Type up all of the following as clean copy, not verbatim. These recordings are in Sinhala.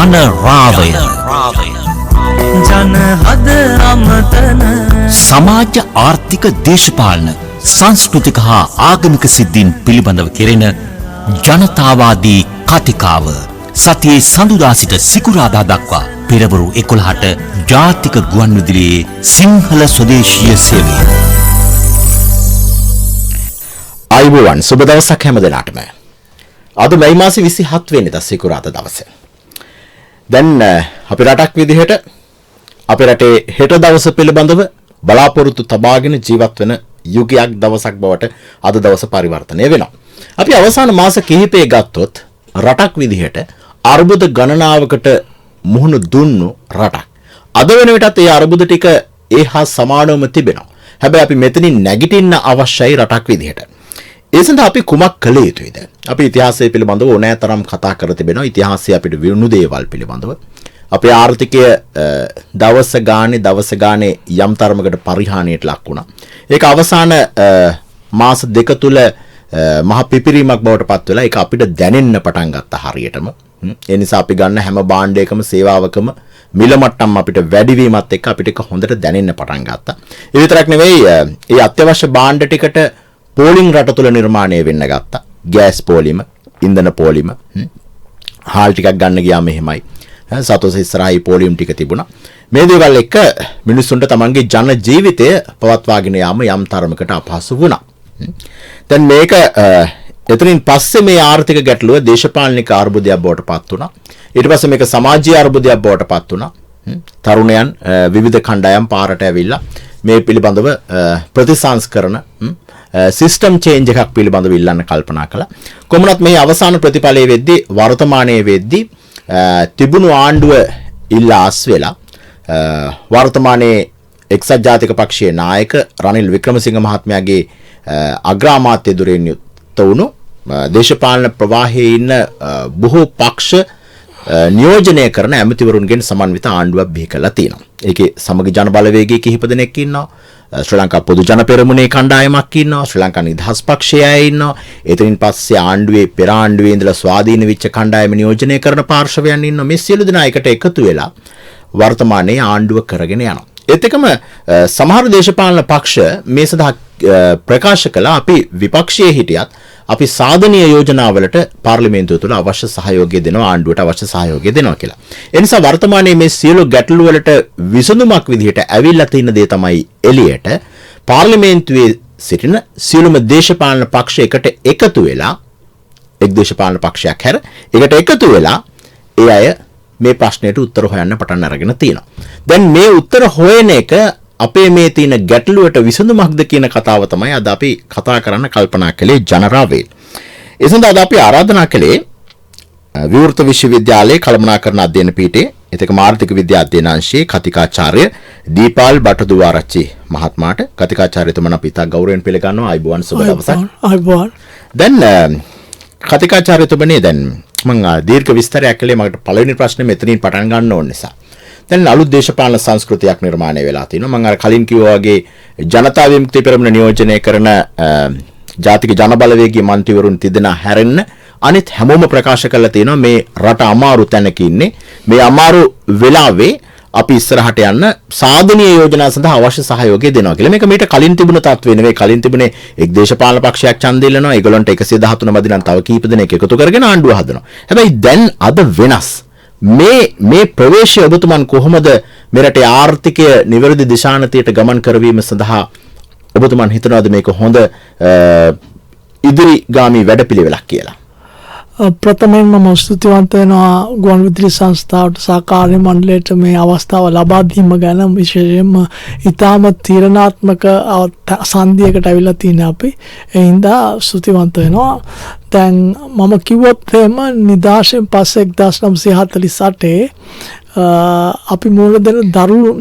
ජනරාවය ජනහද අමතන සමාජ ආර්ථික දේශපාලන සංස්කෘතික හා ආගමික සිද්ධීන් පිළිබඳව කෙරෙන ජනතාවාදී කතිකාව සතියේ සඳුදා සිට සිකුරාදා දක්වා පෙරවරු 11ට ජාතික ගුවන්විදුලියේ සිංහල ස්වදේශීය සේවය. ආයුබෝවන් සුබ දවසක් හැම දිනකටම. අද මැයි මාසේ 27 වෙනිදා සිකුරාදා දවසේ. දැන් අපේ රටක් විදිහට අපේ රටේ හෙට දවස පිළිබඳව බලාපොරොත්තු තබාගෙන ජීවත් වෙන යුගයක් දවසක් බවට අද දවස පරිවර්තනය වෙනවා. අපි අවසාන මාස කිහිපය ගත්තොත් රටක් විදිහට අර්බුද ගණනාවකට මුහුණ දුන්නු රටක්. අද වෙන විටත් ඒ අර්බුද ටික ඒ හා සමානවම තිබෙනවා. හැබැයි අපි මෙතනින් නැගිටින්න අවශ්‍යයි රටක් විදිහට. ඒ සඳහා අපි කුමක් කළ යුතුයිද? අපි ඉතිහාසය පිළිබඳව ඕනෑ තරම් කතා කර තිබෙනවා. ඉතිහාසය අපිට විරුණු දේවල් පිළිබඳව. අපේ ආර්ථිකය දවස ගානේ යම් තරමකට පරිහානියට ලක් වුණා. ඒක අවසාන මාස දෙක තුල මහ පිපිරීමක් බවට පත් වෙලා ඒක අපිට දැනෙන්න පටන් ගත්තා හරියටම. ඒ නිසා අපි ගන්න හැම භාණ්ඩයකම සේවාවකම මිල මට්ටම් අපිට වැඩිවීමත් එක්ක අපිට ඒක හොඳට දැනෙන්න පටන් ගත්තා. ඒ විතරක් නෙවෙයි ඒ අත්‍යවශ්‍ය භාණ්ඩ ටිකට පෝලිං රට තුල නිර්මාණය වෙන්න ගත්තා. ගෑස් පෝලිම, ඉන්ධන පෝලිම, හාල් ටිකක් ගන්න ගියාම එහෙමයි. සතොස ඉස්සරහයි පෝලියම් ටික තිබුණා. මේ දේවල් එක්ක මිනිස්සුන්ට තමන්ගේ ජන ජීවිතය පවත්වාගෙන යාම යම් තරමකට අපහසු වුණා. දැන් මේක එතනින් පස්සේ මේ ආර්ථික ගැටලුව දේශපාලනික අර්බුදයක් බවට පත් වුණා. ඊට පස්සේ මේක සමාජීය අර්බුදයක් බවට පත් වුණා. තරුණයන් විවිධ කණ්ඩායම් පාරට ඇවිල්ලා මේ පිළිබඳව ප්‍රතිසංස්කරණ සිස්ටම් චේන්ජ් එකක් පිළිබඳව ඉල්ලන්න කල්පනා කළා. කොමුණත් මේ අවසාන ප්‍රතිඵලයේ වෙද්දී වර්තමානයේ වෙද්දී තිබුණු ආණ්ඩුව ඉල්ලාස් වෙලා වර්තමානයේ එක්සත් ජාතික පක්ෂයේ නායක රනිල් වික්‍රමසිංහ මහත්මයාගේ අග්‍රාමාත්‍ය දුරෙන් යුක්ත වුණු දේශපාලන ප්‍රවාහයේ ඉන්න බොහෝ පක්ෂ නියෝජනය කරන ඇමතිවරුන්ගෙන් සමන්විත ආණ්ඩුවක් බිහි කරලා තියෙනවා. ඒකේ සමග ජන බලවේගයේ කිහිප දෙනෙක් ඉන්නවා. ශ්‍රී ලංකා පොදු ජන පෙරමුණේ කණ්ඩායමක් ඉන්නවා. ශ්‍රී ලංකා නිදහස් පක්ෂය අය ඉන්නවා. එතනින් පස්සේ ආණ්ඩුවේ පෙර ආණ්ඩුවේ ඉඳලා ස්වාධීන වෙච්ච කණ්ඩායම නියෝජනය කරන පාර්ශවයන් ඉන්නවා. මේ සියලු දෙනා එකට එකතු වෙලා වර්තමානයේ ආණ්ඩුව කරගෙන යනවා. ඒත් එකම සමහර දේශපාලන පක්ෂ මේ සඳහා ප්‍රකාශ කළා අපි විපක්ෂයේ හිටියත් අපි සාධනීය යෝජනාවලට පාර්ලිමේන්තුව තුළ අවශ්‍ය සහයෝගය දෙනවා, ආණ්ඩුවට අවශ්‍ය සහයෝගය දෙනවා කියලා. ඒ නිසා වර්තමානයේ මේ සියලු ගැටලු වලට විසඳුමක් විදිහට ඇවිල්ලා තියෙන දේ තමයි එළියට පාර්ලිමේන්තුවේ සිටින සියලුම දේශපාලන පක්ෂ එකට එකතු වෙලා එක් දේශපාලන පක්ෂයක් හැර එකට එකතු වෙලා ඒ අය මේ ප්‍රශ්නයට උත්තර හොයන්න පටන් අරගෙන තියෙනවා. දැන් මේ උත්තර හොයන එක අපේ මේ තියෙන ගැටලුවට විසඳුමක්ද කියන කතාව තමයි අද අපි කතා කරන්න කල්පනා කළේ ජනරාවේ. ඒ සඳහා අද අපි ආරාධනා කළේ විවෘත විශ්වවිද්‍යාලයේ කළමනාකරණ අධ්‍යයන පීඨයේ එතකම ආර්ථික විද්‍යා අධ්‍යයනාංශයේ කතිකාචාර්ය දීපාල් බටදුආරච්චි මහත්මයාට. කතිකාචාර්යතුමන් අපි ඉතා ගෞරවයෙන් පිළිගන්නවා. ආයුබෝවන් සුබ දවසක්. ආයුබෝවන්. දැන් කතිකාචාර්යතුමනි දැන් මම දීර්ඝ විස්තරයක් කළේ මකට පළවෙනි ප්‍රශ්නේ මෙතනින් පටන් ගන්න ඕන නිසා. දැන් අලුත් දේශපාලන සංස්කෘතියක් නිර්මාණය වෙලා තිනවා. මම අර කලින් කිව්වා වගේ ජනතා විමුක්ති පෙරමුණ නියෝජනය කරන ජාතික ජන බලවේගයේ මන්ත්‍රීවරුන් තිදෙනා හැරෙන්න අනිත් හැමෝම ප්‍රකාශ කරලා තියෙනවා මේ රට අමාරු තැනක ඉන්නේ. මේ අමාරු වෙලාවේ අපි ඉස්සරහට යන්න සාධනීය යෝජනා සඳහා අවශ්‍ය සහයෝගය දෙනවා කියලා. මේක මීට කලින් තිබුණ තත්ත්වෙ නෙවෙයි. කලින් තිබුණේ එක් දේශපාලන පක්ෂයක් ඡන්දය ඉල්ලනවා. ඒගොල්ලන්ට 113 මැදි නම් තව කීප දෙනෙක් එකතු කරගෙන ආණ්ඩුව හදනවා. හැබැයි දැන් අද වෙනස්. මේ ප්‍රවේශය ඔබතුමන් කොහොමද මෙරටේ ආර්ථිකය නිවැරදි දිශානතියට ගමන් කරවීම සඳහා ඔබතුමන් හිතනවාද මේක හොඳ ඉදිරිගාමී වැඩපිළිවෙලක් කියලා? ප්‍රථමයෙන් මම ස්තුතිවන්ත වෙනවා ගුවන්විදුලි සංස්ථාවට සහ කාර්ය මණ්ඩලයට මේ අවස්ථාව ලබා දීම ගැන. විශේෂයෙන්ම ඉතාම තීරණාත්මක සංධියකට ඇවිල්ලා තියෙන අපි. ඒ හින්දා ස්තුතිවන්ත වෙනවා. දැන් මම කිව්වොත් එහෙම නිදහසෙන් පස්සේ 1948 අපි මුල දෙන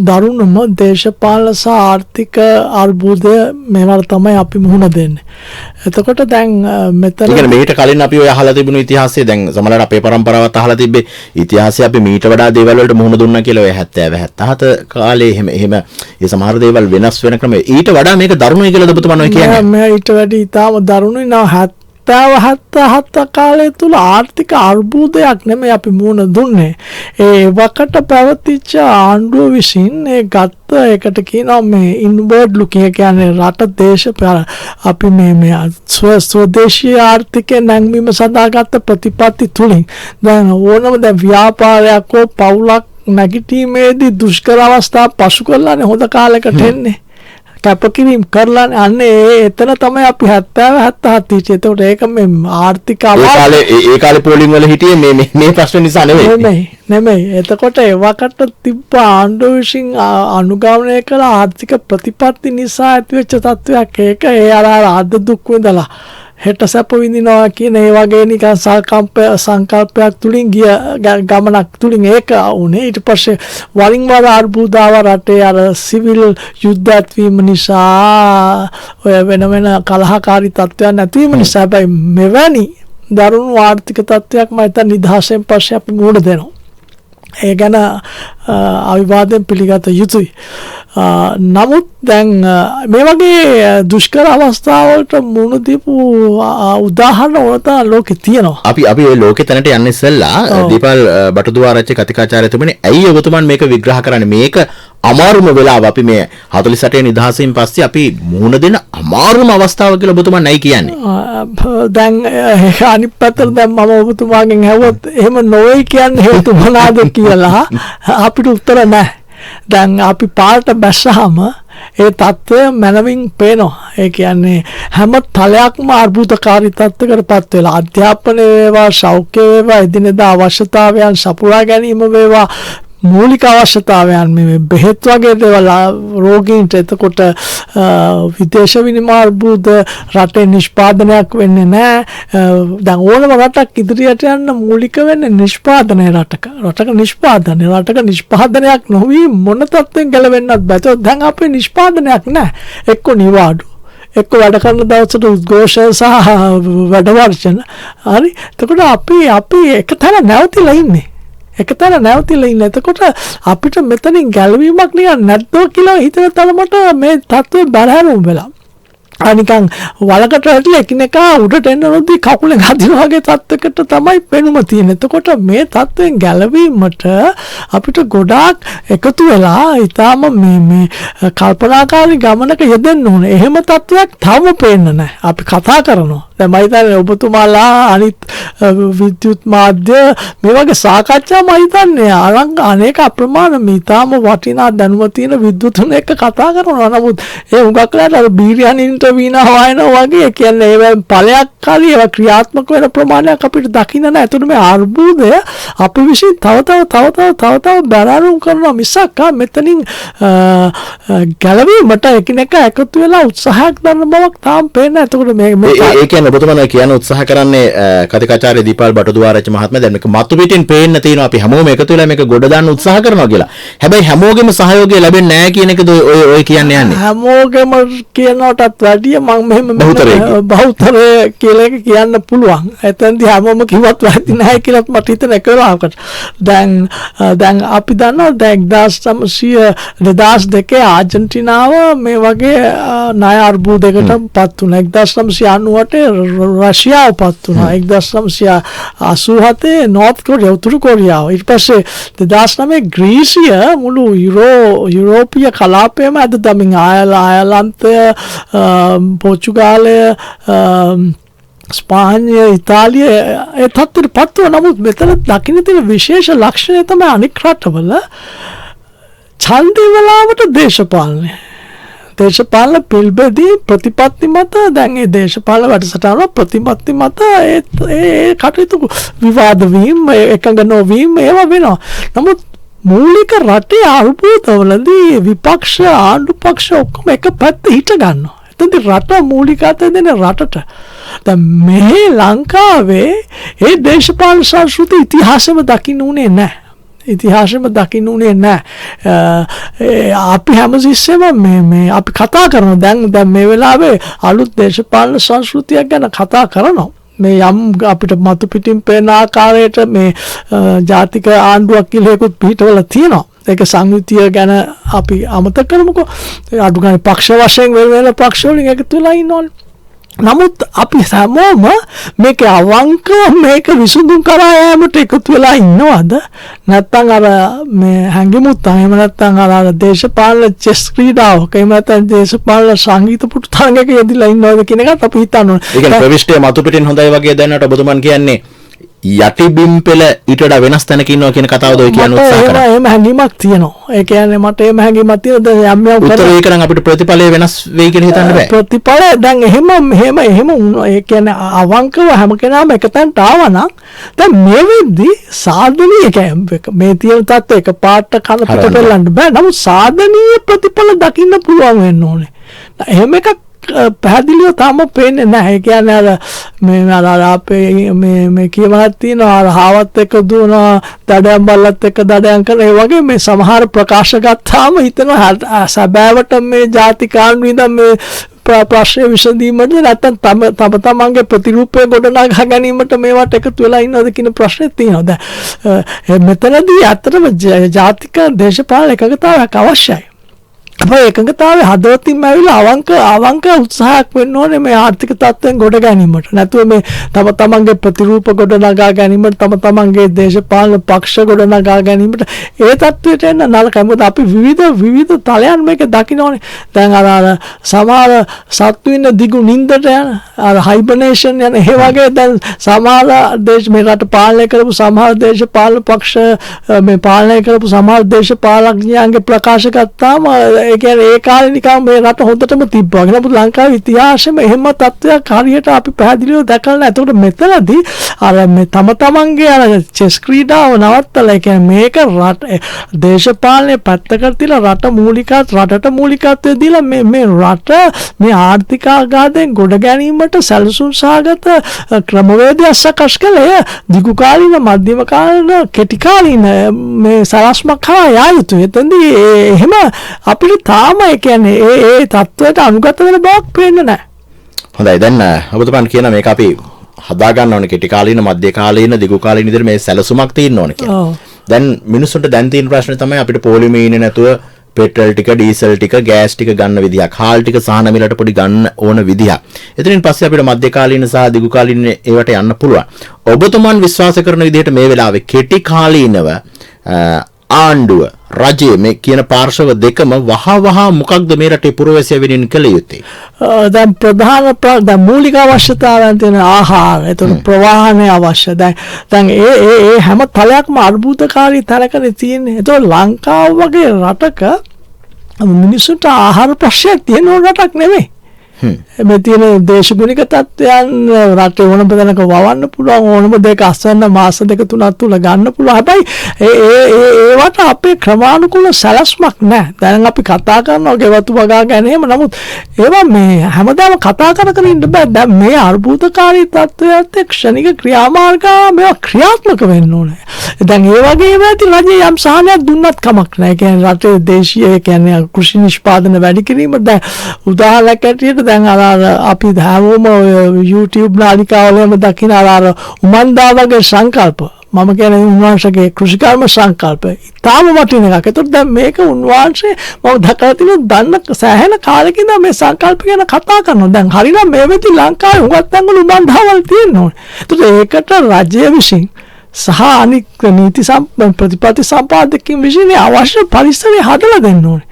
දරුණුම දේශපාලන සහ ආර්ථික අර්බුදය මේවල තමයි අපි මුහුණ දෙන්නේ. එතකොට දැන් මෙතන මේකට කලින් අපි ඔය අහලා තිබුණු ඉතිහාසය දැන් සමහරවිට අපේ પરම්පරාවත් අහලා තිබ්බේ ඉතිහාසය අපි මීට වඩා දේවල් වලට මුහුණ දුන්නා කියලා ඔය 70 77 කාලේ එහෙම ඒ සමහර දේවල් වෙනස් වෙන ක්‍රම ඊට වඩා මේක දරුණුයි කියලාද ඔබතුමන් ඔය කියන්නේ? මම ඊට වැඩි ඉතාම දරුණුයි නා 77 කාලය තුල ආර්ථික අර්බුදයක් නෙමෙයි අපි මුහුණ දුන්නේ. ඒ වකට පැවතිච්ච ආණ්ඩුව විසින් ඒ ගත්ත එකට කියනවා මේ ඉන්වර්ඩ් ලුකින් කියන්නේ රට දේශ අපි මේ ස්වදේශීය ආර්ථිකය නැංවීම සඳහා ගත්ත ප්‍රතිපත්ති තුලින් දැන් ඕනම දැන් ව්‍යාපාරයක් හෝ පවුලක් නැගිටීමේදී දුෂ්කර අවස්ථා පසු කරලානේ හොඳ කාලයකට එන්නේ. කැපකිරීම කරලා අන්න එතන තමයි අපි 70 77 හිටියේ. ඒතකොට ඒක මේ ආර්ථික ඒ කාලේ පෝලිං වල හිටියේ මේ ප්‍රශ්න නිසා නෙමෙයි. එතකොට ඒවකට තිබ්බ ආණ්ඩුව විසින් අනුගමනය කළ ආර්ථික ප්‍රතිපත්ති නිසා ඇතිවෙච්ච තත්ත්වයක් ඒක. ඒ අර අද දුක් විඳලා හෙට සැප විඳිනවා කියන ඒ වගේ නිකන් සංකල්පයක් තුලින් ගිය ගමනක් තුලින් ඒක උනේ. ඊට පස්සේ වරින් වර අර්බුදාව රටේ අර සිවිල් යුද්ධ ඇතිවීම නිසා ඔය වෙන කලහකාරී තත්ත්වයන් නැතිවීම නිසා හැබැයි මෙවැනි දරුණු ආර්ථික තත්ත්වයක් මම හිතන්නේ නිදහසෙන් පස්සේ අපි මුහුණ දෙනවා. ඒ ගැන අවිවාදයෙන් පිළිගත යුතුයි. නමුත් දැන් මේ වගේ දුෂ්කර අවස්ථාවලට මුහුණ දීපු උදාහරණ වලට ලෝකේ තියෙනවා. අපි ඒ ලෝකේ තැනට යන්න ඉස්සෙල්ලා දීපල් බටුදුආරච්චි කතිකාචාර්යතුමනි ඇයි ඔබතුමන් මේක විග්‍රහ කරන්නේ? මේක අමාරුම වෙලාව අපි මේ 48 නිදහසින් පස්සේ අපි මුහුණ දෙන අමාරුම අවස්ථාව කියලා ඔබතුමන් නැයි කියන්නේ. දැන් අනිත් පැත්තට දැන් මම ඔබතුමාගෙන් ඇහුවොත් එහෙම නොවේ කියන්නේ හේතු මොනවාද කියලා අපිට උත්තර නැහැ. දැන් අපි පාරට බැස්සහම ඒ තත්ත්වය මනමින් පේනවා. ඒ කියන්නේ හැම තලයක්ම අර්බුදකාරී තත්ත්වයකටපත් වෙලා අධ්‍යාපනය වේවා, සෞඛ්‍ය වේවා, එදිනෙදා අවශ්‍යතාවයන් සපුරා ගැනීම වේවා, මූලික අවශ්‍යතාවයන් මේ බෙහෙත් වගේ දේවල් රෝගීන්ට එතකොට විදේශ විනිමය අර්බුද රටේ නිෂ්පාදනයක් වෙන්නේ නැහැ. දැන් ඕනම රටක් ඉදිරියට යන්න මූලික වෙන්නේ නිෂ්පාදනය රටක නිෂ්පාදනයක් නොවි මොන තත්ත්වෙන් ගැලවෙන්නත් බෑ. දැන් අපේ නිෂ්පාදනයක් නැහැ. එක්ක නිවාඩු එක්ක වැඩ කරන දවසට උද්ඝෝෂය සහ වැඩ වර්ජන. හරි. එතකොට අපි එක තැන නැවතිලා ඉන්නේ. එතකොට අපිට මෙතනින් ගැලවීමක් නිකන් නැද්දෝ කියලා හිතන තරමට මේ තත්ත්වය බරහැරුම් වෙලා. නිකන් වලකට ඇටලා එකිනෙකා උඩට එන්න නොදී කකුලෙන් හදිනවා වගේ තත්ත්වයකට තමයි පෙනුම තියෙන්නේ. එතකොට මේ තත්ත්වෙන් ගැලවීමට අපිට ගොඩාක් එකතු වෙලා ඊටාම මේ කල්පනාකාරී ගමනක යෙදෙන්න ඕනේ. එහෙම තත්ත්වයක් තාම පේන්නේ නැහැ. අපි කතා කරනවා. දැන් මම හිතන්නේ ඔබතුමාලා අනිත් විද්‍යුත් මාධ්‍ය මේ වගේ සාකච්ඡා මම හිතන්නේ අනේක අප්‍රමාණ ඊටාම වටිනා දැනුම තියෙන විද්‍යුතුන් එක්ක කතා කරනවා. නමුත් ඒ හුඟක් වෙලාවට අර බීරියනින්ට වීණා වයනවා වගේ කියන්නේ ඒ ඵලයක් හරි ඒවා ක්‍රියාත්මක වෙන ප්‍රමාණයක් අපිට දකින්න නැහැ. එතකොට මේ අර්බුදය අපි විසින් තව බැලුම් කරනවා මිසක් මෙතනින් ගැලවීමට එකිනෙකා එකතු වෙලා උත්සාහයක් දරන බවක් තාම පේන්නේ නැහැ. එතකොට මේ ඒ කියන්නේ ඔබතුමා කියන උත්සාහ කරන්නේ කතිකාචාර්ය දීපල් බටුදුආරච්චි මහත්මයා දැන් මේක මතු පිටින් පේන්න තියෙනවා අපි හැමෝම එකතු වෙලා මේක ගොඩ දාන්න උත්සාහ කරනවා කියලා. හැබැයි හැමෝගෙම සහයෝගය ලැබෙන්නේ නැහැ කියන එකද ඔය කියන්නේ යන්නේ. හැමෝගෙම කියනකොටත් වැඩිය මම මෙහෙම බහුතරය කියලා කියන්න පුළුවන්. එතෙන්දී හැමෝම කිව්වත් වැඩි නැහැ කියලා මට හිතෙන එක වෙලාවකට. දැන් අපි දන්නවා දැන් 2002 ආජන්ටිනාව මේ වගේ ණය අර්බුදයකට පත් වුණා. 1998 රෂ්‍යාව පත් වුණා. 1987 නෝර්ත් කොරියාව උතුරු කොරියාව. ඊට පස්සේ 2009 ග්‍රීසිය මුළු යුරෝපීය කලාපයම අද දමින් අයර්ලන්තය පෝර්චුගාලය ස්පාඤ්ඤය ඉතාලිය ඒ තත්ත්වයට පත් වුණා. නමුත් මෙතන දකින්න තියෙන විශේෂ ලක්ෂණය තමයි අනික් රටවල ඡන්දේ වෙලාවට දේශපාලනය පිළිබෙදී ප්‍රතිපත්ති මත දැන් මේ දේශපාලන වැඩසටහන ප්‍රතිපත්ති මත ඒ කටයුතු විවාද වීම එකඟ නොවීම ඒවා වෙනවා. නමුත් මූලික රටේ අර්බුදවලදී විපක්ෂ ආණ්ඩු පක්ෂ ඔක්කොම එක පැත්තේ හිට ගන්නවා. එතනදී රට මූලිකත්වය දෙන රටට දැන් මේ ලංකාවේ ඒ දේශපාලන සංස්කෘතිය ඉතිහාසෙම දකින්න උනේ නැහැ. අපි හැමතිස්සෙම මේ අපි කතා කරනවා දැන් මේ වෙලාවේ අලුත් දේශපාලන සංස්කෘතියක් ගැන කතා කරනවා. මේ යම් අපිට මතු පිටින් පේන ආකාරයට මේ ජාතික ආණ්ඩුවක් කියලා එකක් පිටවල තියෙනවා. ඒක සංයුතිය ගැන අපි අමතක කරමුකෝ. අඩු ගානේ පක්ෂ වශයෙන් වෙන පක්ෂ වලින් එකතු වෙලා ඉන්නවනේ. නමුත් අපි හැමෝම මේක අවංකව මේක විසඳුම් කරා යෑමට එකතු වෙලා ඉන්නවද නැත්නම් අර මේ හැංගිමුත් එහෙම නැත්නම් අර දේශපාලන චෙස් ක්‍රීඩාවක එහෙම නැත්නම් දේශපාලන සංගීත පුටු තරඟයක යෙදලා ඉන්නවද කියන එකත් අපි හිතන්න ඕනේ. ඒ කියන්නේ ප්‍රවිෂ්ඨය මතු පිටින් හොඳයි වගේ දැනනට ඔබතුමන් කියන්නේ යටිබිම් පෙළ ඊට වඩා වෙනස් තැනක ඉන්නවා කියන කතාවද ඔය කියන උත්සාහ කරන්නේ. එහෙම හැඟීමක් තියෙනවා. ඒ කියන්නේ මට එහෙම හැඟීමක් තියෙනවා. යම් යම් උත්තර ඒක නම් අපිට ප්‍රතිඵලය වෙනස් වෙයි කියලා හිතන්න බෑ. ප්‍රතිඵල දැන් එහෙම ඒ කියන්නේ අවංකව හැම කෙනාම එකතැනට ආවනම් දැන් මේ වෙද්දී සාධනීය මේ තියෙන තත්ත්ව එක පාට කරපිට පෙළන්න බෑ. නමුත් සාධනීය ප්‍රතිඵල දකින්න පුළුවන් වෙන්න ඕනේ. එහෙම එකක් පැහැදිලිව තාම පේන්නේ නැහැ. ඒ කියන්නේ අර මේ අර අපේ මේ කියවනක් තියෙනවා අර හාවත් එක්ක දුවනවා දඩයන් බල්ලත් එක්ක දඩයන් කරන ඒ වගේ මේ සමහර ප්‍රකාශ ගත්තාම හිතනවා සැබෑවට මේ ජාතිකාන් විඳන් මේ ප්‍රශ්න විසඳීමද නැත්නම් තම තමන්ගේ ප්‍රතිරූපය ගොඩනගා ගැනීමට මේවට එකතු වෙලා ඉන්නවද කියන ප්‍රශ්නේ තියෙනවා. දැන් මෙතනදී ඇත්තටම ජාතික දේශපාලන එකඟතාවයක් අවශ්‍යයි. අපේ එකඟතාවය හදවතින්ම ඇවිල්ලා අවංක උත්සාහයක් වෙන්න ඕනේ මේ ආර්ථික තත්ත්වයෙන් ගොඩ ගැනීමට. නැතුව මේ තම තමන්ගේ ප්‍රතිරූප ගොඩ නගා ගැනීමට තම තමන්ගේ දේශපාලන පක්ෂ ගොඩ නගා ගැනීමට ඒ තත්ත්වයට එන්න නරකයි. මොකද අපි විවිධ තලයන් මේක දකින්න ඕනේ. දැන් අර සමහර සත්තු ඉන්න දිගු නින්දට යන අර හයිබර්නේෂන් යන ඒ වගේ දැන් සමහර මේ රට පාලනය කරපු සමහර දේශපාලන පක්ෂ මේ පාලනය කරපු සමහර දේශපාලඥයන්ගේ ප්‍රකාශ ගත්තාම ඒ කියන්නේ ඒ කාලේ නිකන් මේ රට හොඳටම තිබ්බා. නමුත් ලංකාවේ ඉතිහාසෙම එහෙම තත්ත්වයක් හරියට අපි පැහැදිලිව දැකලා නැහැ. ඒකට මෙතනදී අර මේ තම තමන්ගේ අර චෙස් ක්‍රීඩාව නවත්තලා ඒ කියන්නේ මේක රට දේශපාලනයේ පැත්තකට තියලා රටට මූලිකත්වය දීලා මේ රට මේ ආර්ථික ආഘාතයෙන් ගොඩ ගැනීමට සැලසුම් සහගත ක්‍රමවේදයක් සකස් කළේ දිගු කාලීන මධ්‍යම කාලීන කෙටි කාලීන මේ සලස්මක් හා යා යුතුයි. එතෙන්දී එහෙම අපිට තාම ඒ කියන්නේ ඒ තත්ත්වයට අනුගත වෙන බවක් පේන්නේ නැහැ. හොඳයි දැන් ඔබතුමන් කියන මේක අපි හදා ගන්න ඕනේ කෙටි කාලීන මධ්‍ය කාලීන දිගු කාලීන විදිහට මේ සැලසුමක් තියෙන්න ඕනේ කියලා. දැන් මිනිස්සුන්ට දැන් තියෙන ප්‍රශ්නේ තමයි අපිට පොලිමේ ඉන්නේ නැතුව පෙට්‍රල් ටික ඩීසල් ටික ගෑස් ටික ගන්න විදිහක් හාල් ටික සහන මිලට පොඩි ගන්න ඕන විදිහක්. එතනින් පස්සේ අපිට මධ්‍ය කාලීන සහ දිගු කාලීන ඒවට යන්න පුළුවන්. ඔබතුමන් විශ්වාස කරන විදිහට මේ වෙලාවේ කෙටි කාලීනව ආණ්ඩුව රජයේ මේ කියන පාර්ශව දෙකම වහ මොකක්ද මේ රටේ පුරවැසිය වෙනින් කළ යුත්තේ? දැන් ප්‍රධාන මූලික අවශ්‍යතාවයන් තියෙන ආහාර, එතකොට ප්‍රවාහනය අවශ්‍ය. දැන් ඒ හැම තලයක්ම අර්බුදකාරී තැනකනේ තියෙන්නේ. එතකොට ලංකාව වගේ රටක මිනිස්සුන්ට ආහාර ප්‍රශ්නයක් තියෙන රටක් නෙමෙයි. මේ තියෙන දේශගුණික තත්ත්වයන් රටේ ඕනම තැනක වවන්න පුළුවන්, ඕනම දෙයක අස්වැන්න මාස 2-3 තුල ගන්න පුළුවන්. හැබැයි ඒවට අපේ ක්‍රමානුකූල සැලැස්මක් නැහැ. දැන් අපි කතා කරනවා ගෙවතු වගා ගැනීම. නමුත් ඒවා මේ හැමදාම කතා කර ඉන්න බෑ. දැන් මේ අර්බුදකාරී තත්ත්වයට ක්ෂණික ක්‍රියාමාර්ග මේවා ක්‍රියාත්මක වෙන්න ඕනේ. දැන් ඒ වගේ වෙති රජය යම් සහනයක් දුන්නත් කමක් නැහැ. ඒ කියන්නේ රටේ දේශීය කියන්නේ කෘෂි නිෂ්පාදන වැඩි කිරීම. දැන් උදාහරණයක් ඇටියට දැන් අර අපි හැමෝම YouTube නාලිකාවලම දකින අර උමන්දා වගේ සංකල්ප මම කියන්නේ උන්වහන්සේගේ කෘෂිකර්ම සංකල්ප ඉතාම වටින එකක්. ඒතකොට දැන් මේක උන්වහන්සේ මම දැකලා තියෙන දන්න සෑහෙන කාලෙකින් මේ සංකල්ප ගැන කතා කරනවා. දැන් හරිනම් මේ වෙති ලංකාවේ හුඟක් තැන්වල උමන්දාවල් තියෙනවා. ඒතකොට ඒකට රජය විසින් සහ අනික් නීති ප්‍රතිපත්ති සම්පාදකයන් විසින් අවශ්‍ය පරිසරය හදලා දෙන්න ඕනේ.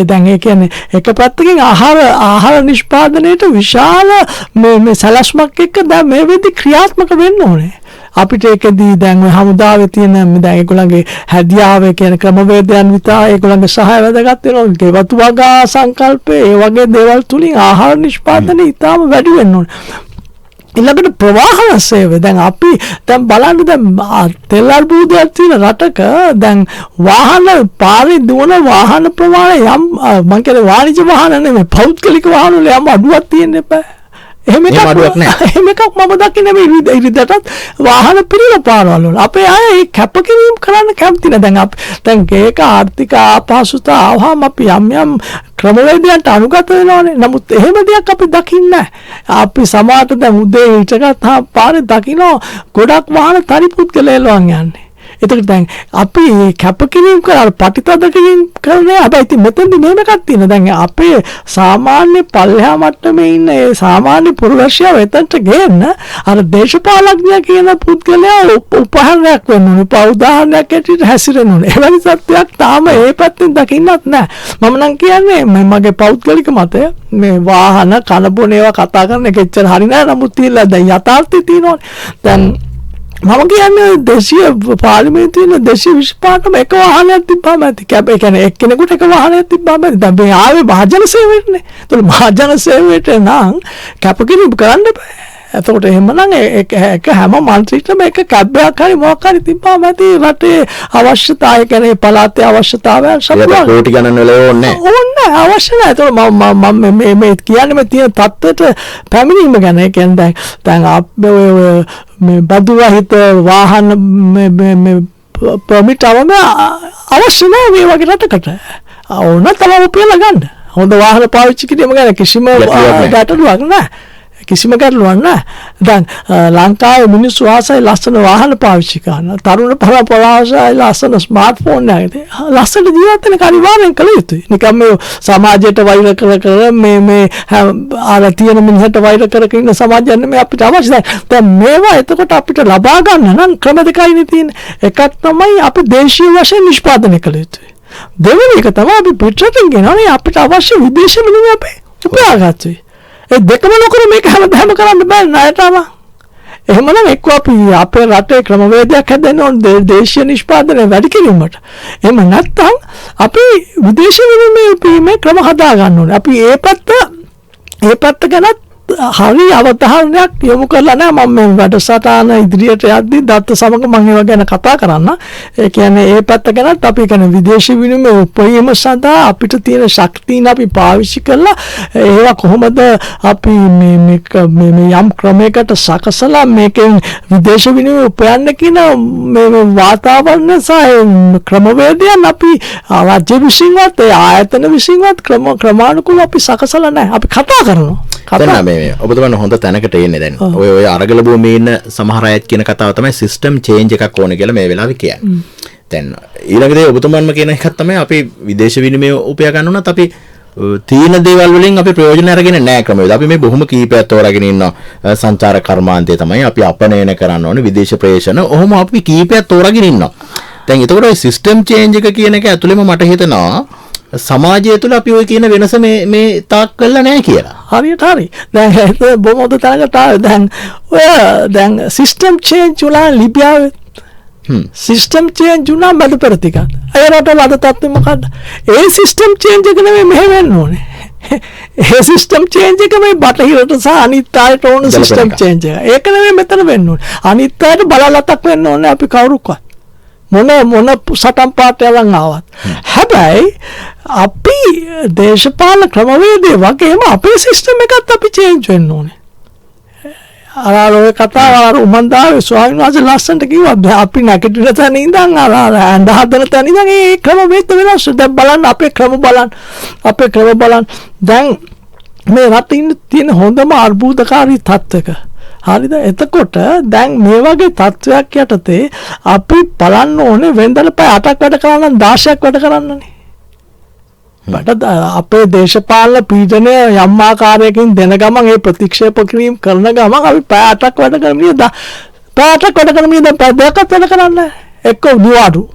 දැන් ඒ කියන්නේ එක පැත්තකින් ආහාර නිෂ්පාදනයේට විශාල මේ සැලැස්මක් එක්ක දැන් මේ වෙද්දි ක්‍රියාත්මක වෙන්න ඕනේ. අපිට ඒකදී දැන් ඔය හමුදාවේ තියෙන දැන් ඒගොල්ලන්ගේ හැදියාවේ කියන ක්‍රමවේදයන් විතර ඒගොල්ලන්ගේ සහාය වැදගත් වෙනවා. ගෙවතු වගා සංකල්පේ ඒ වගේ දේවල් තුලින් ආහාර නිෂ්පාදනය ඉතාම වැඩි වෙන්න ඕනේ. ඊළඟට ප්‍රවාහන සේවය දැන් අපි දැන් බලන්න දැන් තෙල් අර්බුදයක් තියෙන රටක දැන් වාහන පාරේ දුවන වාහන ප්‍රමාණය යම් මම කියන්නේ වාණිජ වාහන නෙමෙයි පෞද්ගලික වාහන වල යම් අඩුවක් තියෙන්න එපා. එහෙම එකක් මම දකින්නේ මේ ඉරිදටත් වාහන පිළිල පාරවල වල අපේ අය ඒ කැපකිරීම කරන්න කැමති නැහැ. දැන් ඒක ආර්ථික අපහසුතාව ආවම අපි යම් ක්‍රමවේදයන්ට අනුගත වෙනවානේ. නමුත් එහෙම දෙයක් අපි දකින්නේ නැහැ. අපි සමහරට දැන් උදේ හිටගත්තා පාරේ දකින්න ගොඩක් වාහන තනි පුද්ගලයන් යන්නේ. එතකොට දැන් අපි කැපකිරීම කරලා පටිතද කිරීම කරන්නේ හැබැයි ඉතින් මෙතෙන්දි මෙහෙම එකක් තියෙනවා. දැන් අපේ සාමාන්‍ය පල්ලෙහා මට්ටමේ ඉන්න ඒ සාමාන්‍ය පුරවැසියා වෙතට ගේන්න අර දේශපාලඥයා කියන පුද්ගලයා උපහාරයක් වෙන්න ඕනේ. උදාහරණයක් ඇටියට හැසිරෙන්න ඕනේ. එවැනි සත්‍යයක් තාම ඒ පැත්තෙන් දකින්නත් නැහැ. මම නම් කියන්නේ මගේ පෞද්ගලික මතය මේ වාහන කනබොන ඒවා කතා කරන එක එච්චර හරි නෑ. නමුත් තියලා දැන් යථාර්ථය තියෙනවනේ. දැන් මම කියන්නේ දේශීය පාර්ලිමේන්තුවේ 225ටම එක වාහනයක් තිබ්බම ඇති. ඒ කියන්නේ එක්කෙනෙකුට එක වාහනයක් තිබ්බම ඇති. දැන් මේ ආවේ මහජන සේවයටනේ. ඒතකොට මහජන සේවයට නම් කැපකිරීම කරන්න බෑ. එතකොට එහෙමනම් ඒක හැම මන්ත්‍රීටම එක කැබ් එකක් හරි මොකක් හරි තිබ්බම ඇති රටේ අවශ්‍යතාවය කියන්නේ පළාතේ අවශ්‍යතාවයන් සපුරා. ඒක කෝටි ගණන් වල ඕනේ නැහැ. ඕනේ අවශ්‍ය නැහැ. ඒතකොට මම මේ කියන්නේ මේ තියෙන තත්ත්වයට පැමිණීම ගැන. ඒ කියන්නේ දැන් මේ බදුරහිත වාහන මේ පර්මිට් අවම අවශ්‍ය නැහැ මේ වගේ රටකට. ඕන තමයි උපයලා ගන්න. හොඳ වාහන පාවිච්චි කිරීම ගැන කිසිම ගැටලුවක් නැහැ. කිසිම ගැටලුවක් නැහැ. දැන් ලංකාවේ මිනිස්සු ආසයි ලස්සන වාහන පාවිච්චි කරන. තරුණ පරපරාසයි ලස්සන ස්මාර්ට්ෆෝන් එකක්. ලස්සන ජීවත් වෙන කරිවාරෙන් කළ යුතුයි. නිකම් මේ සමාජයට වෛර කර මේ ආර තියෙන මිනිහට වෛර කර ඉන්න සමාජයක් නෙමෙයි අපිට අවශ්‍ය. දැන් මේවා එතකොට අපිට ලබා ගන්න නම් ක්‍රම දෙකයි තියෙන්නේ. එකක් තමයි අපි දේශීය වශයෙන් නිෂ්පාදනය කළ යුතුයි. දෙවෙනි එක තමයි අපි පිටරටින් ගෙනවනේ අපිට අවශ්‍ය විදේශ මිනිහ අපි උපයාගත්තුයි. ඒ දෙකම නොකර මේක හැමදාම කරන්න බෑ ණයටම. එහෙමනම් එක්ක අපි අපේ රටේ ක්‍රමවේදයක් හදන්න ඕනේ දේශීය නිෂ්පාදනය වැඩි කිරීමට. එහෙම නැත්නම් අපි විදේශ විනිමය ක්‍රම හදා ගන්න ඕනේ. අපි ඒ පැත්ත ගැනත් හරි අවධානයක් යොමු කරලා නැහැ. මම මේ වැඩසටහන ඉදිරියට යද්දී දත්ත සමග මම ඒවා ගැන කතා කරන්න. ඒ කියන්නේ ඒ පැත්ත ගැනත් අපි කියන්නේ විදේශ විනිමය උපයීම සඳහා අපිට තියෙන ශක්තියන අපි පාවිච්චි කරලා ඒවා කොහොමද අපි මේ යම් ක්‍රමයකට සකසලා මේකෙන් විදේශ විනිමය උපයන්න කියන මේ වාතාවරණ සහ ක්‍රමවේදයන් අපි රාජ්‍ය විසින්වත් ඒ ආයතන විසින්වත් ක්‍රමානුකූලව අපි සකසලා නැහැ. අපි කතා කරනවා. දැන් මේ ඔබතුමන් හොඳ තැනකට එන්නේ දැන්. ඔය අරගල භූමියේ ඉන්න සමහර අයත් කියන කතාව තමයි සිස්ටම් චේන්ජ් එකක් ඕනේ කියලා මේ වෙලාවේ කියන්නේ. දැන් ඊළඟට ඔබතුමන්ම කියන එකක් තමයි අපි විදේශ විනිමය උපයා ගන්න උනත් අපි තීන දේවල් වලින් අපි ප්‍රයෝජන අරගෙන නැහැ ක්‍රමවේද. අපි මේ බොහොම කීපයක් තෝරාගෙන ඉන්නවා. සංචාර කර්මාන්තය තමයි අපි අපනයන කරන්න ඕනේ විදේශ ප්‍රේෂණ. ඔහොම අපි කීපයක් තෝරාගෙන ඉන්නවා. දැන් එතකොට ඔය සිස්ටම් චේන්ජ් එක කියන එක ඇතුළෙම මට හිතෙනවා සමාජය තුළ අපි ඔය කියන වෙනස මේ තාක් කළා නැහැ කියලා. හරියට හරි. දැන් ඒක බොහොම හොඳ තැනකට ආවේ. දැන් සිස්ටම් චේන්ජ් වුණා ලිබියාවේ. සිස්ටම් චේන්ජ් වුණා මැද පෙරතික. ඒ රටවල අද තත්ත්වය මොකද්ද? ඒ සිස්ටම් චේන්ජ් එක නෙමෙයි මෙහෙ වෙන්න ඕනේ. ඒ සිස්ටම් චේන්ජ් එක මේ බටහිරට සහ අනිත් අයට ඕන සිස්ටම් චේන්ජ් එක. ඒක නෙමෙයි මෙතන වෙන්න ඕනේ. අනිත් අයට බලලතක් වෙන්න ඕනේ අපි කවුරුක්වත්. මොන සටන් පාටයන් ආවත්. හැබැයි අපි දේශපාලන ක්‍රමවේදයේ වගේම අපේ සිස්ටම් එකත් අපි චේන්ජ් වෙන්න ඕනේ. අර ඔය කතාව අර උමන්දාවේ ස්වාමීන් වහන්සේ ලස්සනට කිව්වා අපි නැගිටින තැන ඉඳන් අර ඇඳ හදන තැන ඉඳන් ඒ ක්‍රමවේද වෙනස්. දැන් බලන්න අපේ ක්‍රම බලන්න. දැන් මේ රටේ තියෙන හොඳම අර්බුදකාරී තත්ත්වක. හරිද? එතකොට දැන් මේ වගේ තත්ත්වයක් යටතේ අපි බලන්න ඕනේ වෙන්දල පැය 8ක් වැඩ කරා නම් 16ක් වැඩ කරන්නනේ. අපේ දේශපාලන පීඩනය යම් ආකාරයකින් දෙන ගමන් ඒ ප්‍රතික්ෂේප කිරීම කරන ගමන් අපි පැය 8ක් වැඩ කරමින් පැය 8ක් වැඩ කරමින් දැන් පැය 2ක් වැඩ කරන්න එක්ක නිවාඩු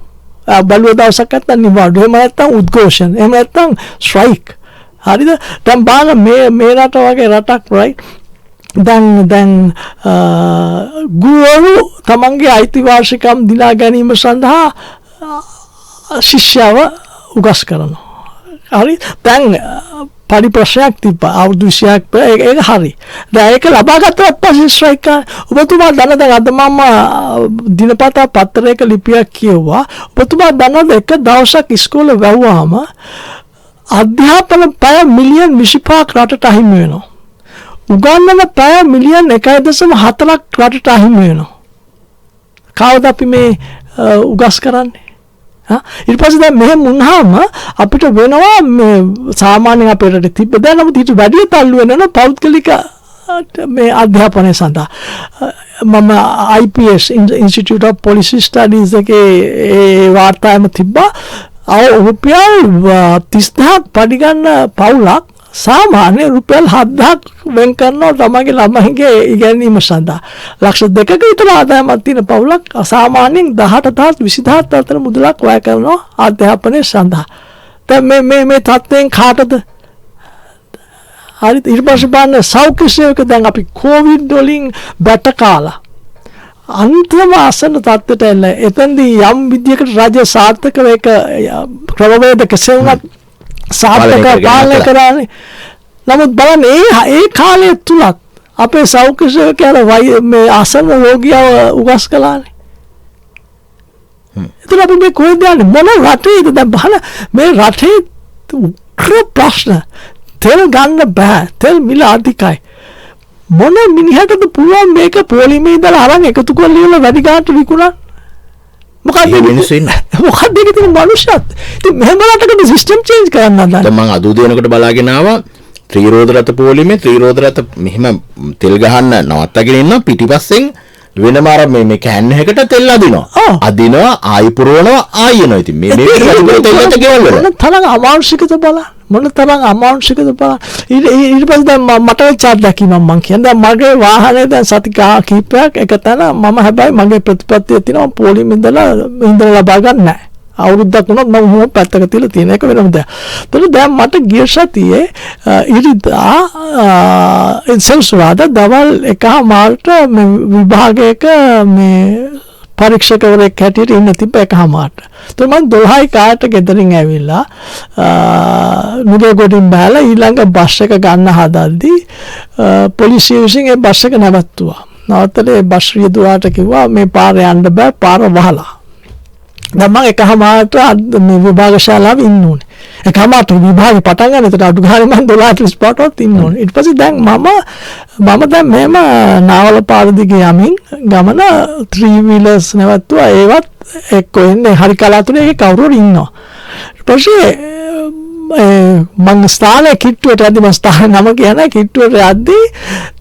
බලුව දවසක් නැත්නම් නිවාඩු එහෙම නැත්නම් උද්ඝෝෂණ එහෙම නැත්නම් ස්ට්‍රයික්. හරිද? දැන් බලන්න මේ රට වගේ රටක් right දැන් ගුරුවරු තමන්ගේ අයිතිවාසිකම් දිනා ගැනීම සඳහා ශිෂ්‍යව උගස් කරනවා. හරි? දැන් පරි ප්‍රශ්නයක් තිබ්බා අවුරුදු 20ක් ඒක හරි. දැන් ඒක ලබා ගත්තත් පස්සේ ස්ට්‍රයික් ඔබතුමා දන්නද අද මම දිනපතා පත්තරයක ලිපියක් කියුවා. ඔබතුමා දන්නද එක දවසක් ඉස්කෝලේ වැව්වාම අධ්‍යාපන පැය මිලියන් 25ක් රටට අහිමි වෙනවා. උගන්නන පැය මිලියන් 1.4ක් රටට අහිමි වෙනවා. කවුද අපි මේ උගස් කරන්නේ? ඊට පස්සේ දැන් මෙහෙම වුණාම අපිට වෙනවා මේ සාමාන්‍යයෙන් අපේ රටේ තිබ්බ දැන් නම් ඊට වැඩි තල්ලු වෙනවා පෞද්ගලික මේ අධ්‍යාපනය සඳහා මම IPS Institute of Policy Studies එකේ ඒ වාර්තාවම තිබ්බා රුපියල් 30,000 පඩිගන්න පවුලක් සාමාන්‍ය රුපියල් 7,000 වෙන් කරනවා තමගේ ළමයිගේ ඉගෙනීම සඳහා. ලක්ෂ 2ක විතර ආදායමක් තියෙන පවුලක් සාමාන්‍යයෙන් 18,000 20,000 අතර මුදලක් වැය කරනවා අධ්‍යාපනය සඳහා. දැන් මේ තත්ත්වයෙන් කාටද? හරිද? ඊට පස්සේ බලන්න සෞඛ්‍ය සේවක දැන් අපි කොවිඩ් වලින් බැට කාලා අන්තිම ආසන්න තත්ත්වයට එන්න. එතෙන්දී යම් විදියකට රාජ්‍ය සාර්ථකව ඒක ක්‍රමවේද කෙසේ වුණත් සාර්ථක පාලනය කරන්නේ. නමුත් බලන්න ඒ කාලය තුලත් අපේ සෞඛ්‍ය සේවකයන් මේ ආසන්න රෝගියව උගස් කළානේ. එතන අපි මේ කොහෙද යන්නේ? මොන රටේද? දැන් බලන්න මේ රටේ උග්‍ර ප්‍රශ්න. තෙල් ගන්න බෑ. තෙල් මිල අධිකයි. මොන මිනිහටද පුළුවන් මේක පොලිමේ ඉඳලා අරන් එකතු කරලා ඉවල වැඩි ගානට විකුණන්න? මොකක්ද මිනිස්සු ඉන්නේ? මොකක්ද ඒකේ තියෙන මනුෂ්‍යත්? ඉතින් මෙහෙම රටකට සිස්ටම් චේන්ජ් කරන්න හදන්න. දැන් මම අද උදේනකොට බලාගෙන ආවා ත්‍රිරෝද රත පොලිමේ ත්‍රිරෝද රත මෙහෙම තෙල් ගහන්න නවත්තගෙන ඉන්න පිටිපස්සෙන් වෙනම අර මේ කෑන් එකකට තෙල් අදිනවා. අදිනවා ආයි පුරවනවා ආයි එනවා. ඉතින් මේ තෙල්ලට ගෙවල් වල මොන තරම් අමානුෂිකද බලන්න. මොන තරම් අමානුෂිකද බලන්න. ඊට පස්සේ දැන් මට වෙච්ච අත්දැකීමක් මම කියන්නේ. දැන් මගේ වාහනේ දැන් සති කීපයක් එක තැන මම හැබැයි මගේ ප්‍රතිපත්තිය තියෙනවා පොලිමේ ඉඳලා ලබා ගන්න නැහැ. අවුරුද්දක් වුණත් මම මොන පැත්තක තියලා තියෙන එක වෙනම දෙයක්. ඒතකොට දැන් මට ගිය සතියේ ඉරිදා ඉන්සෙන්සුරාදා දවල් 1:00ට මේ විභාගයක මේ පරීක්ෂකවරයෙක් හැටියට ඉන්න තිබ්බ 1:00ට. ඒතකොට මම 12යි කාට ගෙදරින් ඇවිල්ලා නුගේගොඩින් බහලා ඊළඟ බස් එක ගන්න හදද්දී පොලිසිය විසින් ඒ බස් එක නැවැත්තුවා. නවත්තලා ඒ බස් රියදුරාට කිව්වා මේ පාරේ යන්න බෑ පාර වහලා. දැන් මම 1:00ට මේ විභාග ශාලාවේ ඉන්න ඕනේ. 1:00ට විභාගේ පටන් ගන්න. ඒකට අඩු ගානේ මම 12:35ට ඉන්න ඕනේ. ඊට පස්සේ දැන් මම දැන් මෙහෙම නාවල පාර දිගේ යමින් ගමන 3 wheelers නැවතුවා. ඒවත් එක්ක එන්නේ හරි කලාතුරේ ඒක කවුරුහරි ඉන්නවා. ඊට පස්සේ මම ස්ථානයේ කිට්ටුවට යද්දි මම ස්ථාන නම කියන්නේ කිට්ටුවට යද්දි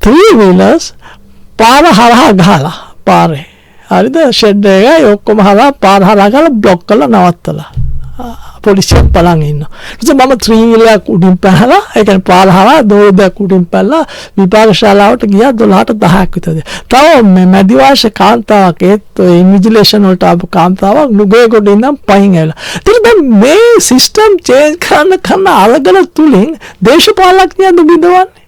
3 wheelers පාර හරහා ගහලා පාරේ හරිද ෂෙඩ් එකයි ඔක්කොම හරහා පාර හරහා ගාලා බ්ලොක් කරලා නවත්තලා පොලිසිය බලන් ඉන්නවා. ඊට මම 3 wheeler උඩින් පැනලා ඒ කියන්නේ පාර හරහා දෝරයක් උඩින් පැනලා විභාග ශාලාවට ගියා 12ට 10ක් විතර. තව මේ මැදිවාශ කාන්තාවක් ඒත් ඉන්විජිලේෂන් වලට ආපු කාන්තාවක් නුගේගොඩ ඉඳන් පයින් ඇවිල්ලා. ඉතින් දැන් මේ සිස්ටම් චේන්ජ් කරන අරගල තුලින් දේශපාලඥයන් දුබිඳවන්නේ.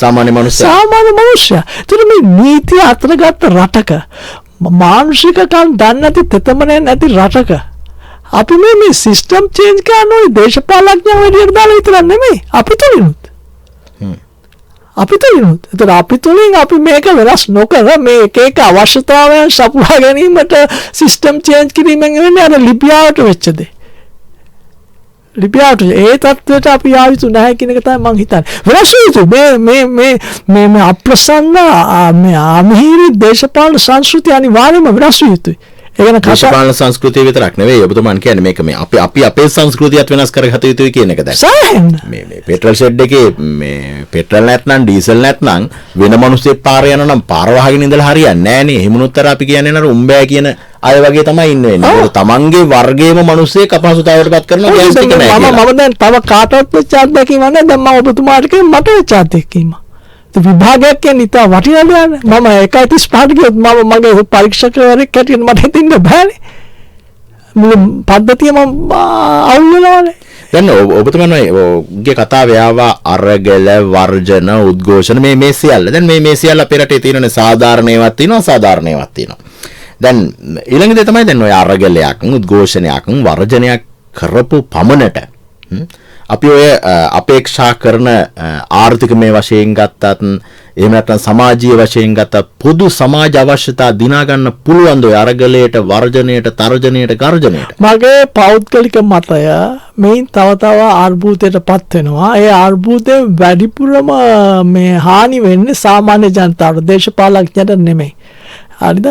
සාමාන්‍ය මනුෂ්‍යයා. ඒතර මේ නීතිය අතරගත්ත රටක මානසිකකම් දන්නේ නැති තෙතමනේ නැති රටක අපි මේ සිස්ටම් චේන්ජ් කරන්න ඕනේ දේශපාලඥයන් වැඩියට දාලා විතර නෙමෙයි අපි තුලිනුත්. ඒතර අපි තුලින් අපි මේක වෙනස් නොකර මේ එක අවශ්‍යතාවයන් සපුරා ගැනීමට සිස්ටම් චේන්ජ් කිරීමෙන් වෙන්නේ අර ලිබියාවට වෙච්ච දේ. ලිබියාවට ඒ තත්ත්වයට අපි ආවිතු නැහැ කියන එක තමයි මම හිතන්නේ. වෙනස් වෙයි මේ අප්‍රසන්න මේ අමිහිරි දේශපාලන සංස්කෘතිය අනිවාර්යයෙන්ම වෙනස් වෙයි යුතුයි. ඒ ගැන දේශපාලන සංස්කෘතිය විතරක් නෙවෙයි ඔබතුමන් කියන්නේ මේක මේ අපි අපේ සංස්කෘතියත් වෙනස් කරගත යුතුයි කියන එක දැන්. මේ පෙට්‍රල් ෂෙඩ් එකේ මේ පෙට්‍රල් නැත්නම් ඩීසල් නැත්නම් වෙන මිනිස්සෙක් පාර යනවා නම් පාර වහගෙන ඉඳලා හරියන්නේ නැහැ නේ. එහෙමනොත් අර අපි කියන්නේ නේද උම්බෑ කියන අය වගේ තමයි ඉන්නේ. ඒක තමන්ගේ වර්ගයේම මිනිස්සෙක් අපහසුතාවයටපත් කරනවා ගෑස් ටික නැහැ කියලා. මම දැන් තව කාටවත් වෙච්ච අත්දැකීමක් නැහැ. දැන් මම ඔබතුමාට කියන්නේ මට වෙච්ච අත්දැකීමක්. විභාගයක් කියන්නේ ඉතින් වටිනාද යන්නේ. මම 1:35ට ගියොත් මගේ පරීක්ෂකවරයෙක් හැටියට මට හිතින්න බෑනේ. මුළු පද්ධතියම අවුල් වෙනවානේ. දැන් ඔබතුමන්ගේ කතාවේ ආවා අරගල වර්ජන උද්ඝෝෂණ මේ සියල්ල. දැන් මේ සියල්ල අපේ රටේ තියෙනනේ සාධාරණ ඒවාත් තියෙනවා අසාධාරණ ඒවාත් තියෙනවා. දැන් ඊළඟ දේ තමයි දැන් ඔය අරගලයක් උද්ඝෝෂණයක් වර්ජනයක් කරපු පමණට අපි ඔය අපේක්ෂා කරන ආර්ථිකමය වශයෙන් ගත්තත් එහෙම නැත්නම් සමාජීය වශයෙන් ගත්තත් පොදු සමාජ අවශ්‍යතා දිනා ගන්න පුළුවන් ද ඔය අරගලයට වර්ජනයට තර්ජනයට ගර්ජනයට. මගේ පෞද්ගලික මතය මේන් තව අර්බුදයටපත් වෙනවා. ඒ අර්බුදේ වැඩිපුරම මේ හානි වෙන්නේ සාමාන්‍ය ජනතාවට දේශපාලඥයන්ට නෙමෙයි. හරිද?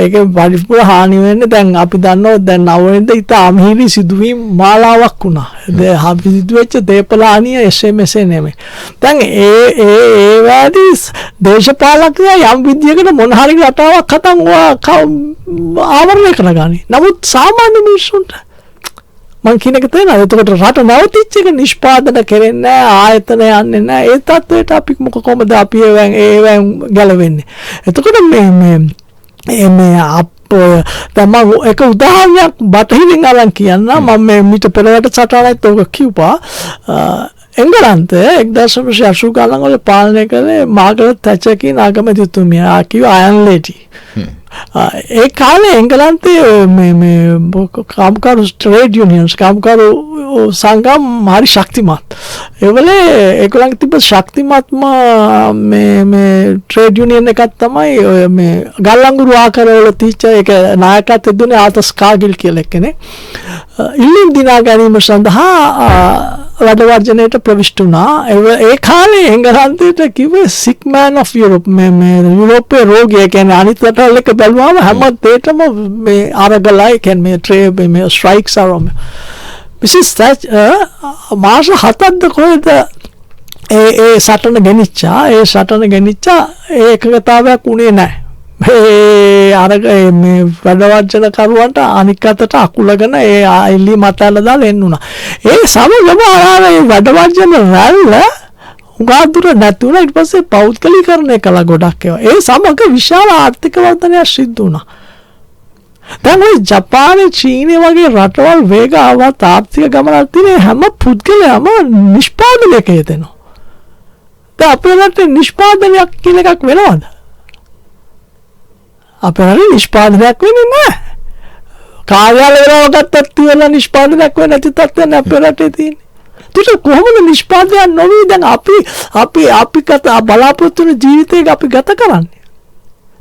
ඒක පරිපූර්ණ හානි වෙන්නේ දැන් අපි දන්නවා දැන් නවවෙනිද ඉතාමහිරි සිදුවීම් මාලාවක් වුණා. දැන් අපි සිදුවෙච්ච දේපලානිය SMS නෙමෙයි. දැන් ඒ වැඩි දේශපාලකයා යම් විදියකට මොන හරි රටාවක් හදන් ආවරණය කරගනි. නමුත් සාමාන්‍ය මිනිස්සුන්ට මං කියන එක තේරෙනවද? එතකොට රට නැවතිච්ච එක නිෂ්පාදනය කරන්නේ නැහැ, ආයතන යන්නේ නැහැ. ඒ තත්ත්වයට අපි කොහොමද අපි ඒවෙන් ගැලවෙන්නේ? එතකොට මේ දැන් මම එක උදාහරණයක් බටහිරින් අරන් කියන්න. මම මීට පෙරකට සටහනක් ඔක කිව්වා. එංගලන්තයේ 1980 ගණන් වල පාලනය කළේ මාගරට් තැචර් කියන අගමැතිතුමිය. කිව්ව අයන් ලේඩි. ඒ කාලේ එංගලන්තයේ මේ කාම්කරු ට්‍රේඩ් යුනියන්ස් කාම්කරු සංගම් හරි ශක්තිමත්. ඒවලේ ඒගොල්ලන්ගේ තිබ්බ ශක්තිමත්ම මේ ට්‍රේඩ් යුනියන් එකක් තමයි මේ ගල්ලංගුරු ආකාරවල තිච්ච ඒක නායකත්වය දුන්නේ ආතස් කාගිල් කියලා කෙනෙක්. ඉල්ලීම් දිනා ගැනීම සඳහා වැඩ වර්ජනයට ප්‍රවිෂ්ඨ වුණා. ඒ කාලේ එංගලන්තයට කිව්වේ සික් මෑන් ඔෆ් යුරෝප් මේ යුරෝපයේ රෝගිය කියන්නේ අනිත් රටවල් එක බැලුවාම හැම දෙයකම මේ අරගලයි කියන්නේ ට්‍රේ මේ ස්ට්‍රයික්ස් ආරම. මිසිස් මාස 7ක්ද කොහෙද ඒ සටන ගෙනිච්චා. ඒ සටන ගෙනිච්චා ඒ එකගතාවයක් උනේ නැහැ. මේ වැඩවර්ජන කරුවන්ට අනික් අතට අකුලගෙන ඒ ඉල්ලී මතල්ල දාලා එන්නුණා. ඒ සමගම ආයේ වැඩවර්ජන රැල්ල උගාදුර නැතුණා. ඊට පස්සේ පෞද්ගලීකරණය කළා ගොඩක් ඒවා. ඒ සමග විශාල ආර්ථික වර්ධනයක් සිද්ධ වුණා. දැන් ওই ජපානයේ චීනය වගේ රටවල් වේග ආවත් ආර්ථික ගමනක් තියෙන හැම පුද්ගලයාම නිෂ්පාදනයක යෙදෙනවා. දැන් අපේ රටේ නිෂ්පාදනයක් කියලා එකක් වෙනවද? අපේ රටේ නිෂ්පාදනයක් වෙන්නේ නැහැ. කාර්යාලය වල ගත්තත් තියලා නිෂ්පාදනයක් වෙන්නේ නැති තත්ත්වයක් අපේ රටේ තියෙන්නේ. ඒක කොහොමද නිෂ්පාදනයක් නොවි දැන් අපි බලාපොරොත්තු වෙන ජීවිතයක අපි ගත කරන්නේ?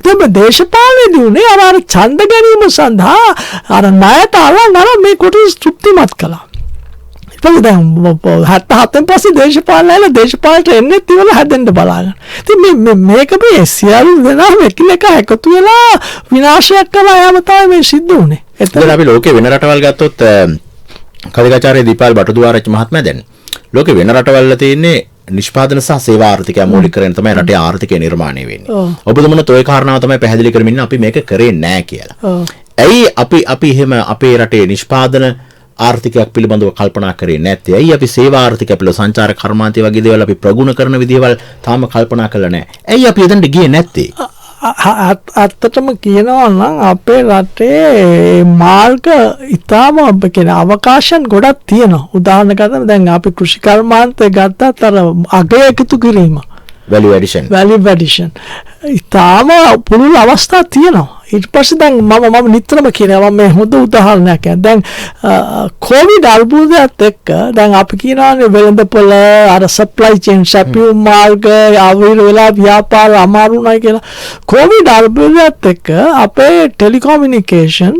දැන් දේශපාලනයේදී උනේ අර ඡන්ද ගැනීම සඳහා අර ණයට අරන් මේ කොටස් තෘප්තිමත් කළා. ඒක දැන් 77න් පස්සේ දේශපාලනයට එන්නේ තියලා හැදෙන්න බලාගෙන. ඉතින් මේක මේ සියලු දෙනාම එකිනෙක එකතු වෙලා විනාශයක් කළා යම තමයි මේ සිද්ධ වුනේ. එතන අපි ලෝකේ වෙන රටවල් ගත්තොත් කලිකාචාර්ය දීපාල් බටුදුආරච්චි මහත්මයා දැන් ලෝකේ වෙන රටවල් වල තියෙන්නේ නිෂ්පාදන සහ සේවා ආර්ථිකය මූලික කරගෙන තමයි රටේ ආර්ථිකය නිර්මාණය වෙන්නේ. ඔබතුමනත් ওই කාරණාව තමයි පැහැදිලි කරමින් අපි මේක කරේ නැහැ කියලා. ඇයි අපි එහෙම අපේ රටේ නිෂ්පාදන ආර්ථිකයක් පිළිබඳව කල්පනා කරේ නැත්තේ? ඇයි අපි සේවා ආර්ථිකය පිළිබඳව සංචාර කර්මාන්තය වගේ දේවල් අපි ප්‍රගුණ කරන විදිහවල් තාම කල්පනා කරලා නැහැ? ඇයි අපි එතනට ගියේ නැත්තේ? ඇත්තටම කියනවා නම් අපේ රටේ මාර්ග ඉතාම කියන අවකාශයන් ගොඩක් තියෙනවා. උදාහරණයක් ගත්තම දැන් අපි කෘෂි කර්මාන්තය ගත්තත් අර අගය එකතු කිරීම value addition ඉතාම පුළුල් අවස්ථා තියෙනවා. ඊට පස්සේ දැන් මම නිතරම කියනවා මේ හොඳ උදාහරණයක්. දැන් කොවිඩ් අර්බුදයත් එක්ක දැන් අපි කියනවානේ වෙළඳපොළ අර සප්ලයි චේන් සැපියුම් මාර්ග ආවිර වෙලා ව්‍යාපාර අමාරු වුණා කියලා. කොවිඩ් අර්බුදයත් එක්ක අපේ ටෙලිකොමියුනිකේෂන්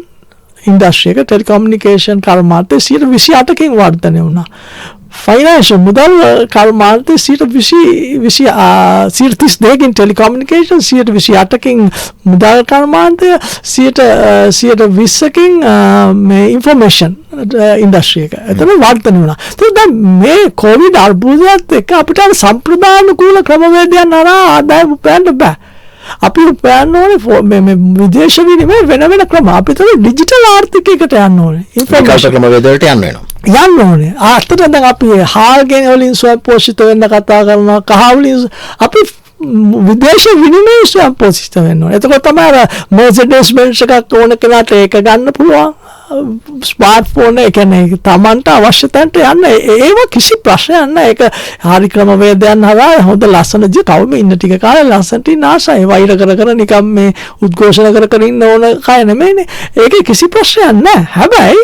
ඉන්ඩස්ට්‍රි එක ටෙලිකොමියුනිකේෂන් කර්මාන්තය 28%කින් වර්ධනය වුණා. ෆයිනෑන්ෂල් මුදල් කර්මාන්තය 32%කින් ටෙලිකොමියුනිකේෂන් 28%කින් මුදල් කර්මාන්තය 20%කින් මේ ඉන්ෆර්මේෂන් ඉන්ඩස්ට්‍රි එක. එතන වර්ධනය වුණා. දැන් මේ කොවිඩ් අර්බුදයත් එක්ක අපිට සම්ප්‍රදානුකූල ක්‍රමවේදයන් හරහා ආදායම උපයන්න බෑ. අපි උපයන්න ඕනේ මේ විදේශ විනිමය වෙන ක්‍රම. අපිට ඩිජිටල් ආර්ථිකයකට යන්න ඕනේ. ඉන්ෆර්මේෂන් ක්‍රමවේදවලට යන්න වෙනවා. යන්න ඕනේ. අතට දැන් අපි හාල්ගෙන වලින් ස්වයංපෝෂිත වෙන්න කතා කරනවා. කහ වලින් අපි විදේශ විනිමය ස්වයංපෝෂිත වෙන්න ඕනේ. එතකොට තමයි අර මර්සිඩීස් බෙන්ස් එකක් ඕන කෙනාට ඒක ගන්න පුළුවන්. ස්මාර්ට්ෆෝන් එක කියන්නේ Tamanට අවශ්‍ය තැනට යන්න ඒව කිසි ප්‍රශ්නයක් නැහැ. ඒක හරි ක්‍රමවේදයන් හරහා හොඳ ලස්සන කවුම ඉන්න ටික කාලේ ලස්සනට ඉන්න ආසයි. වෛර කර නිකම් මේ උද්ඝෝෂණ කර ඉන්න ඕන කය නෙමෙයිනේ. ඒකේ කිසි ප්‍රශ්නයක් නැහැ. හැබැයි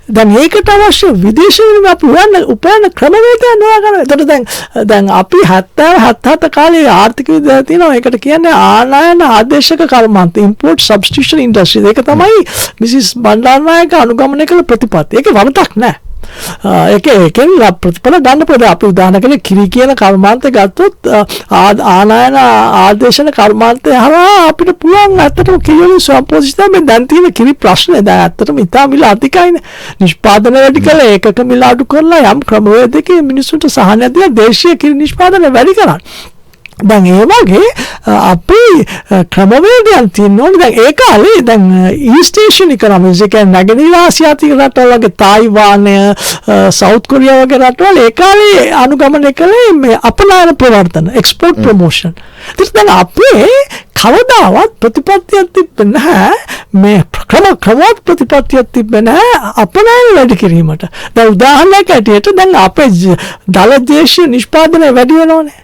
දැන් ඒකට අවශ්‍ය විදේශ විනිමය අපි උපයන ක්‍රමවේදයන් හොයාගන්න. එතකොට දැන් අපි 77 කාලේ ආර්ථික විද්‍යාව තියෙනවා. ඒකට කියන්නේ ආනයන ආදේශක කර්මාන්ත import substitution industry. ඒක තමයි මිසිස් බණ්ඩාරනායක අනුගමනය කළ ප්‍රතිපත්ති. ඒක වරදක් නෑ. ඒකෙන් ප්‍රතිඵල ගන්න පුළුවන්. අපි උදාහරණයක් කිරි කියන කර්මාන්තය ගත්තොත් ආනායන ආදේශන කර්මාන්තය හරහා අපිට පුළුවන් ඇත්තටම කිරි සම්පෝෂිත මේ දැන් තියෙන කිරි ප්‍රශ්නේ දැන් ඇත්තටම ඉතා මිල අධිකයිනේ. නිෂ්පාදන වැඩි කළා ඒකක මිල අඩු කරලා යම් ක්‍රමවේදයකින් මිනිස්සුන්ට සහනය දීලා දේශීය කිරි නිෂ්පාදනය වැඩි කරන්න. දැන් ඒ වගේ අපි ක්‍රමවේදයන් තියෙනවා. දැන් ඒ කාලේ දැන් ඊස්ට් ඒෂියන් ඉකොනොමිස් එක නැගෙනහිර ආසියාතික රටවල් වගේ තායිවානය සවුත් කොරියා වගේ රටවල් ඒ කාලේ අනුගමනය කළේ මේ අපනයන ප්‍රවර්තන එක්ස්පෝර්ට් ප්‍රොමෝෂන්. ඉතින් දැන් අපේ කවදාවත් ප්‍රතිපත්තියක් තිබෙන්නේ නැහැ මේ ක්‍රමවත් ප්‍රතිපත්තියක් තිබෙන්නේ නැහැ අපනයන වැඩි කිරීමට. දැන් උදාහරණයක් ඇටියට දැන් අපේ දල දේශීය නිෂ්පාදනය වැඩි වෙනවනේ.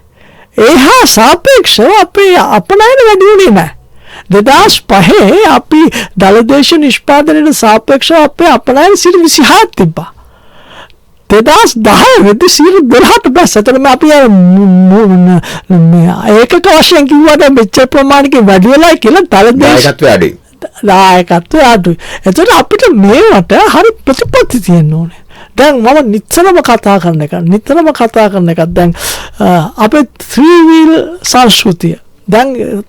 ඒහා සාපේක්ෂව අපේ අපනයන වැඩි වුණේ නැහැ. 2005 අපි දලදේශ නිෂ්පාදනයට සාපේක්ෂව අපේ අපනයන 26ක් තිබ්බා. 2010 වෙද්දී 12ට බැස්ස. එතකොට අපි ඒකක වශයෙන් කිව්වට මෙච්චර ප්‍රමාණයකින් වැඩි වෙලා කියලා දලදේශ දායකත්වය අඩුයි. එතකොට අපිට මේවට හරි ප්‍රතිපත්ති තියෙන්න ඕනේ. දැන් මම නිතරම කතා කරන එක දැන් අපේ 3 wheel සංස්කෘතිය දැන්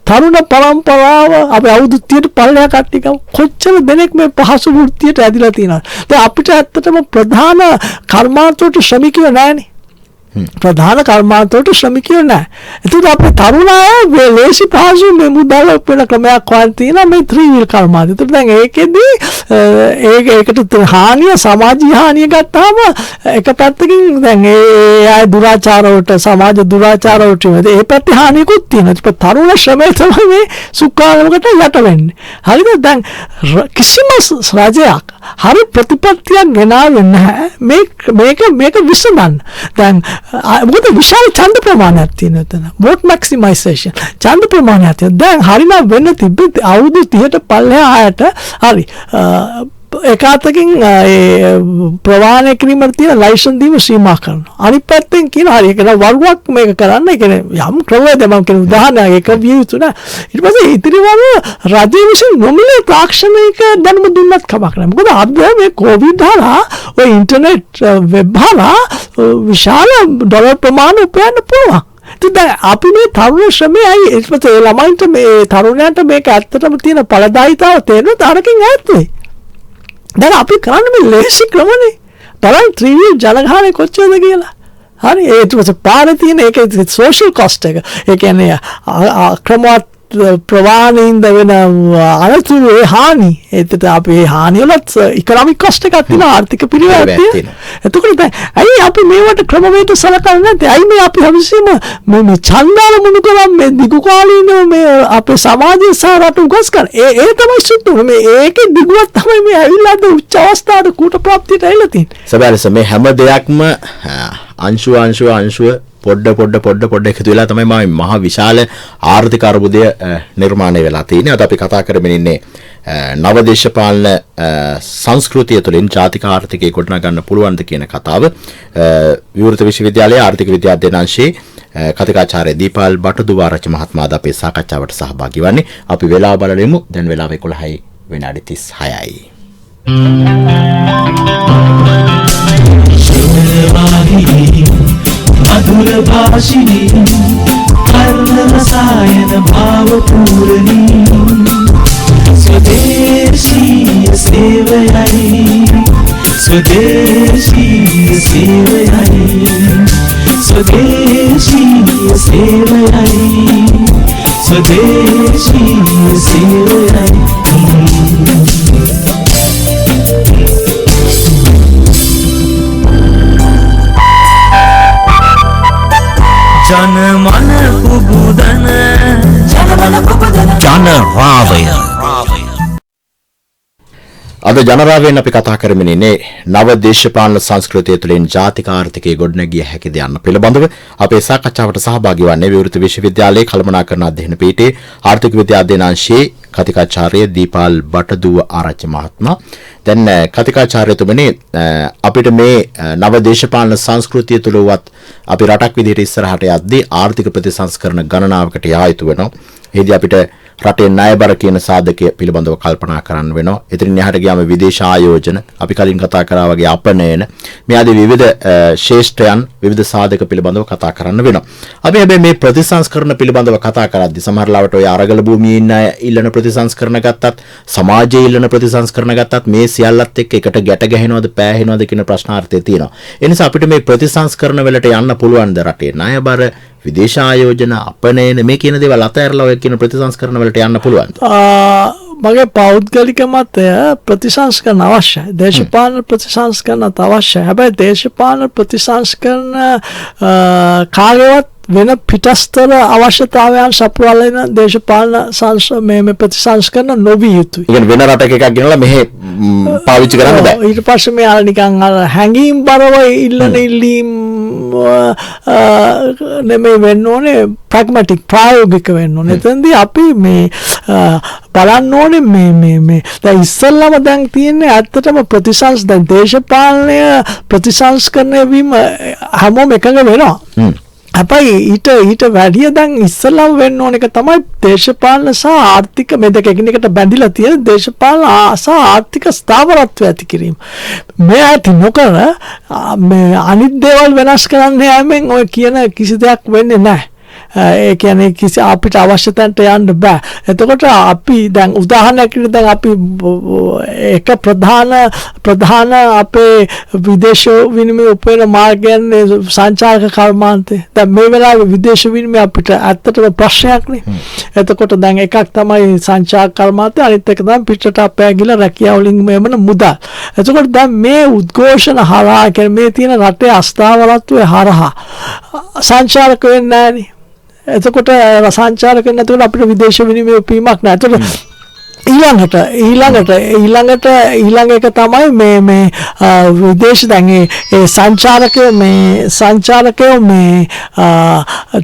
තරුණ පරම්පරාව අපි අවුරුදු 30ට පල්ලෙහා කට්ටිය කොච්චර දෙනෙක් මේ පහසු වෘත්තියට ඇදිලා තියෙනවද? දැන් අපිට ඇත්තටම ප්‍රධාන කර්මාන්තවලට ශ්‍රමිකයෝ නැහැනේ. ප්‍රධාන කර්මාන්තවලට ශ්‍රමිකයෝ නැහැ. ඒකට අපේ තරුණ අය ලේසි පහසු මේ මුදල් උපයන ක්‍රමයක් හොයන් තියෙනවා මේ 3 wheel කර්මාන්තය. ඒකට දැන් ඒකෙදී ඒකට හානිය සමාජීය හානිය ගත්තාම එක පැත්තකින් දැන් ඒ අය දුරාචාර වලට සමාජ දුරාචාර වලට ඒ පැත්තේ හානියකුත් තියෙනවා. ඒක තරුණ ශ්‍රමය තමයි මේ සුඛාංගකට යට වෙන්නේ. හරිද? දැන් කිසිම රජයක් හරි ප්‍රතිපත්තියක් ගෙනාවේ නැහැ මේක විසඳන්න. දැන් මොකද විශාල ඡන්ද ප්‍රමාණයක් තියෙනවා එතන. වෝට් මැක්සිමයිසේෂන් ඡන්ද ප්‍රමාණයක් තියෙනවා. දැන් හරිනම් වෙන්න තිබ්බේ අවුරුදු 30ට පල්ලෙහා ආයට හරි ඒකාතකින් ප්‍රවාහනය කිරීමට තියෙන ලයිසන් දීම සීමා කරනවා. අනිත් පැත්තෙන් කියන හරි ඒක වරුවක් මේක කරන්න. ඒ කියන්නේ යම් ක්‍රමයක මම කියන උදාහරණයක් එක විය යුතු නෑ. ඊට පස්සේ ඉතිරිවල රජය විසින් නොමිලේ තාක්ෂණික දැනුම දුන්නත් කමක් නෑ. මොකද අද මේ කොවිඩ් හරහා ඔය ඉන්ටර්නෙට් වෙබ් හරහා විශාල ඩොලර් ප්‍රමාණයක් උපයන්න පුළුවන්. ඉතින් අපි මේ තරුණ ශ්‍රමයයි ඊට පස්සේ ළමයින්ට මේ තරුණයන්ට මේක ඇත්තටම තියෙන ඵලදායීතාව තේරෙන්න තරකින් ඈත් වෙයි. දැන් අපි කරන්නේ මේ ලේසි ක්‍රමනේ. බලන්න 3 wheel ජනගහනය කොච්චරද කියලා. හරි ඒක පාරේ තියෙන ඒක සෝෂල් කොස්ට් එක. ඒ කියන්නේ ක්‍රමවත් ප්‍රවාහනින්ද වෙන අනතුරු හානි. ඒකට අපි හානිය වලත් ඉකොනොමික් කොස්ට් එකක් තියෙනවා ආර්ථික පිළිවෙලක් තියෙනවා. එතකොට දැන් ඇයි අපි මේවට ක්‍රමවේද සලකන්නේ නැත්තේ? ඇයි මේ අපි හැමසෙම මේ ඡන්දාල මුණු කරන් මේ දිගු කාලීනව මේ අපේ සමාජයේ සහ රට උගස් කරන ඒ තමයි සුද්ධ මේ ඒකේ දිගුවක් තමයි මේ ඇවිල්ලා අද උච්ච අවස්ථාවට කූට ප්‍රාප්තියට ඇවිල්ලා තියෙන්නේ. සබැලස මේ හැම දෙයක්ම අංශුව පොඩ්ඩ එකතු වෙලා තමයි මහ විශාල ආර්ථික අර්බුදය නිර්මාණය වෙලා තියෙන්නේ. අද අපි කතා කරමින් ඉන්නේ නව දේශපාලන සංස්කෘතිය තුළින් ජාතික ආර්ථිකය ගොඩනගා ගන්න පුළුවන්ද කියන කතාව. විවෘත විශ්වවිද්‍යාලයේ ආර්ථික විද්‍යා අධ්‍යනාංශයේ කතිකාචාර්ය දීපල් බටදුව ආරච්චි මහත්මයාද අපේ සාකච්ඡාවට සහභාගී වන්නේ. අපි වෙලාව බලමු. දැන් වෙලාව 11යි විනාඩි 36යි. मधुर भाषिणी कर्ण रसायन भाव पूरणी स्वदेशी सेवयाई स्वदेशी सेवयाई स्वदेशी सेवयाई स्वदेशी सेवयाई जनमन कुबुदन ජනරාවය අද ජනරාවයෙන් අපි කතා කරමින් ඉන්නේ නව දේශපාලන සංස්කෘතිය තුළින් ජාතික ආර්ථිකය ගොඩනැගිය හැකිද යන්න පිළිබඳව අපේ සාකච්ඡාවට සහභාගී වන්නේ විවෘත විශ්වවිද්‍යාලයේ කළමනාකරණ අධ්‍යයන පීඨයේ ආර්ථික විද්‍යා අධ්‍යනාංශයේ කතිකාචාර්ය දීපල් බටදුව ආරච්චි මහත්මයා. දැන් කතිකාචාර්යතුමනි අපිට මේ නව දේශපාලන සංස්කෘතිය තුළවත් අපි රටක් විදිහට ඉස්සරහට යද්දී ආර්ථික ප්‍රතිසංස්කරණ ගණනාවකට යා යුතු වෙනවා. එහිදී අපිට රටේ ණයබර කියන සාධකය පිළිබඳව කල්පනා කරන්න වෙනවා. එතනින් එහාට ගියාම විදේශ ආයෝජන, අපි කලින් කතා කරා වගේ අපනයන, මේ ආදී විවිධ ශේෂ්ඨයන්, විවිධ සාධක පිළිබඳව කතා කරන්න වෙනවා. අපි හැබැයි මේ ප්‍රතිසංස්කරණ පිළිබඳව කතා කරද්දී සමහර ලාවට ඔය අරගල භූමියේ ඉන්න අය ඉල්ලන ප්‍රතිසංස්කරණ ගත්තත්, සමාජයේ ඉල්ලන ප්‍රතිසංස්කරණ ගත්තත් මේ සියල්ලත් එක්ක එකට ගැට ගැහෙනවද, පෑහෙනවද කියන ප්‍රශ්නාර්ථය තියෙනවා. ඒ නිසා අපිට මේ ප්‍රතිසංස්කරණ වලට යන්න පුළුවන්ද රටේ ණයබර, විදේශ ආයෝජන, අපනයන මේ කියන දේවල් අතහැරලා ඔය කියන ප්‍රතිසංස්කරණ වලට යන්න පුළුවන්ද? මගේ පෞද්ගලික මතය ප්‍රතිසංස්කරණ අවශ්‍යයි. දේශපාලන ප්‍රතිසංස්කරණත් අවශ්‍යයි. හැබැයි දේශපාලන ප්‍රතිසංස්කරණ කාගේවත් වෙන පිටස්තර අවශ්‍යතාවයන් සපුරාලන දේශපාලන මේ ප්‍රතිසංස්කරණ නොවිය යුතුයි. ඒ කියන්නේ වෙන රටක එකක් ගෙනලා මෙහෙ පාවිච්චි කරන්න බෑ. ඊට පස්සේ මේ අර නිකන් අර හැංගීම් බරව ඉල්ලන ඉල්ලීම් නෙමෙයි වෙන්න ඕනේ, ප්‍රැග්මැටික් ප්‍රායෝගික වෙන්න ඕනේ. එතෙන්දී අපි මේ බලන්න ඕනේ මේ දැන් ඉස්සල්ලාම දැන් තියෙන්නේ ඇත්තටම දැන් දේශපාලනය ප්‍රතිසංස්කරණය වීම හැමෝම එකඟ වෙනවා. හැබැයි ඊට වැඩිය දැන් ඉස්සල්ලාම වෙන්න ඕන එක තමයි දේශපාලන සහ ආර්ථික මේ දෙක එකිනෙකට බැඳිලා තියෙන දේශපාලන සහ ආර්ථික ස්ථාවරත්වය ඇති කිරීම. මේ ඇති නොකර මේ අනිත් දේවල් වෙනස් කරන්න යෑමෙන් ඔය කියන කිසි දෙයක් වෙන්නේ නැහැ. ඒ කියන්නේ කිසි අපිට අවශ්‍ය තැනට යන්න බෑ. එතකොට අපි දැන් උදාහරණයක් විදිහට දැන් අපි එක ප්‍රධාන අපේ විදේශ විනිමය උපයන මාර්ගයන් සංචාරක කර්මාන්තය. දැන් මේ වෙලාවේ විදේශ විනිමය අපිට ඇත්තටම ප්‍රශ්නයක් නේ. එතකොට දැන් එකක් තමයි සංචාරක කර්මාන්තය, අනිත් එක තමයි පිටරට අපේ ගිහලා රැකියාව වලින් මෙමන මුදල්. එතකොට දැන් මේ උද්ඝෝෂණ හරහා කියන්නේ මේ තියෙන රටේ අස්ථාවරත්වයේ හරහා සංචාරක වෙන්නේ නැහනේ. එතකොට සංචාරක නැතුව අපිට විදේශ විනිමය උපීමක් නැහැ. එතකොට ඊළඟ එක තමයි මේ විදේශ දැන් ඒ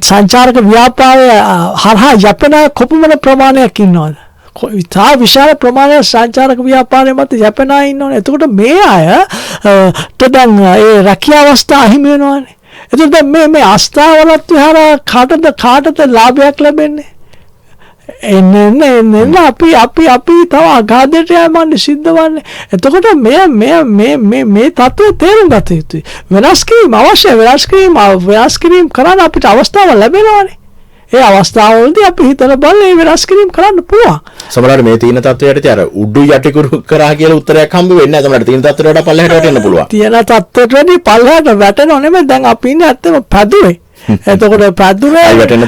සංචාරක ව්‍යාපාරය හරහා යැපෙන කොපමණ ප්‍රමාණයක් ඉන්නවද? ඉතා විශාල ප්‍රමාණයක් සංචාරක ව්‍යාපාරය මත යැපෙන අය ඉන්නවනේ. එතකොට මේ අයට දැන් ඒ රැකියාව අවස්ථා අහිමි වෙනවානේ. එතකොට මේ අස්ථාවරත්වය හරහා කාටද ලාභයක් ලැබෙන්නේ? එන්න අපි තව අගාධයට යෑමන්නේ සිද්ධ වන්නේ. එතකොට මේ තත්ත්වය තේරුම් ගත යුතුයි. වෙනස් කිරීම අවශ්‍යයි. වෙනස් කිරීම කරන්න අපිට අවස්ථාව ලැබෙනවානේ. ඒ අවස්ථාවවලදී අපි හිතන බල ඒ වෙනස් කිරීම කරන්න පුළුවන්. සමහරවිට මේ තීන තත්ත්වයට අර උඩු යටිකුරු කරා කියලා උත්තරයක් හම්බ වෙන්නේ නැහැ. සමහරවිට තීන තත්ත්වයට වඩා පල්ලෙහාට වැටෙන්න පුළුවන්. තියෙන තත්ත්වයට වැඩි පල්ලෙහාට වැටෙනව නෙමෙයි. දැන් අපි ඉන්නේ ඇත්තම පැදුරේ. එතකොට පැදුරේ වැටෙන්න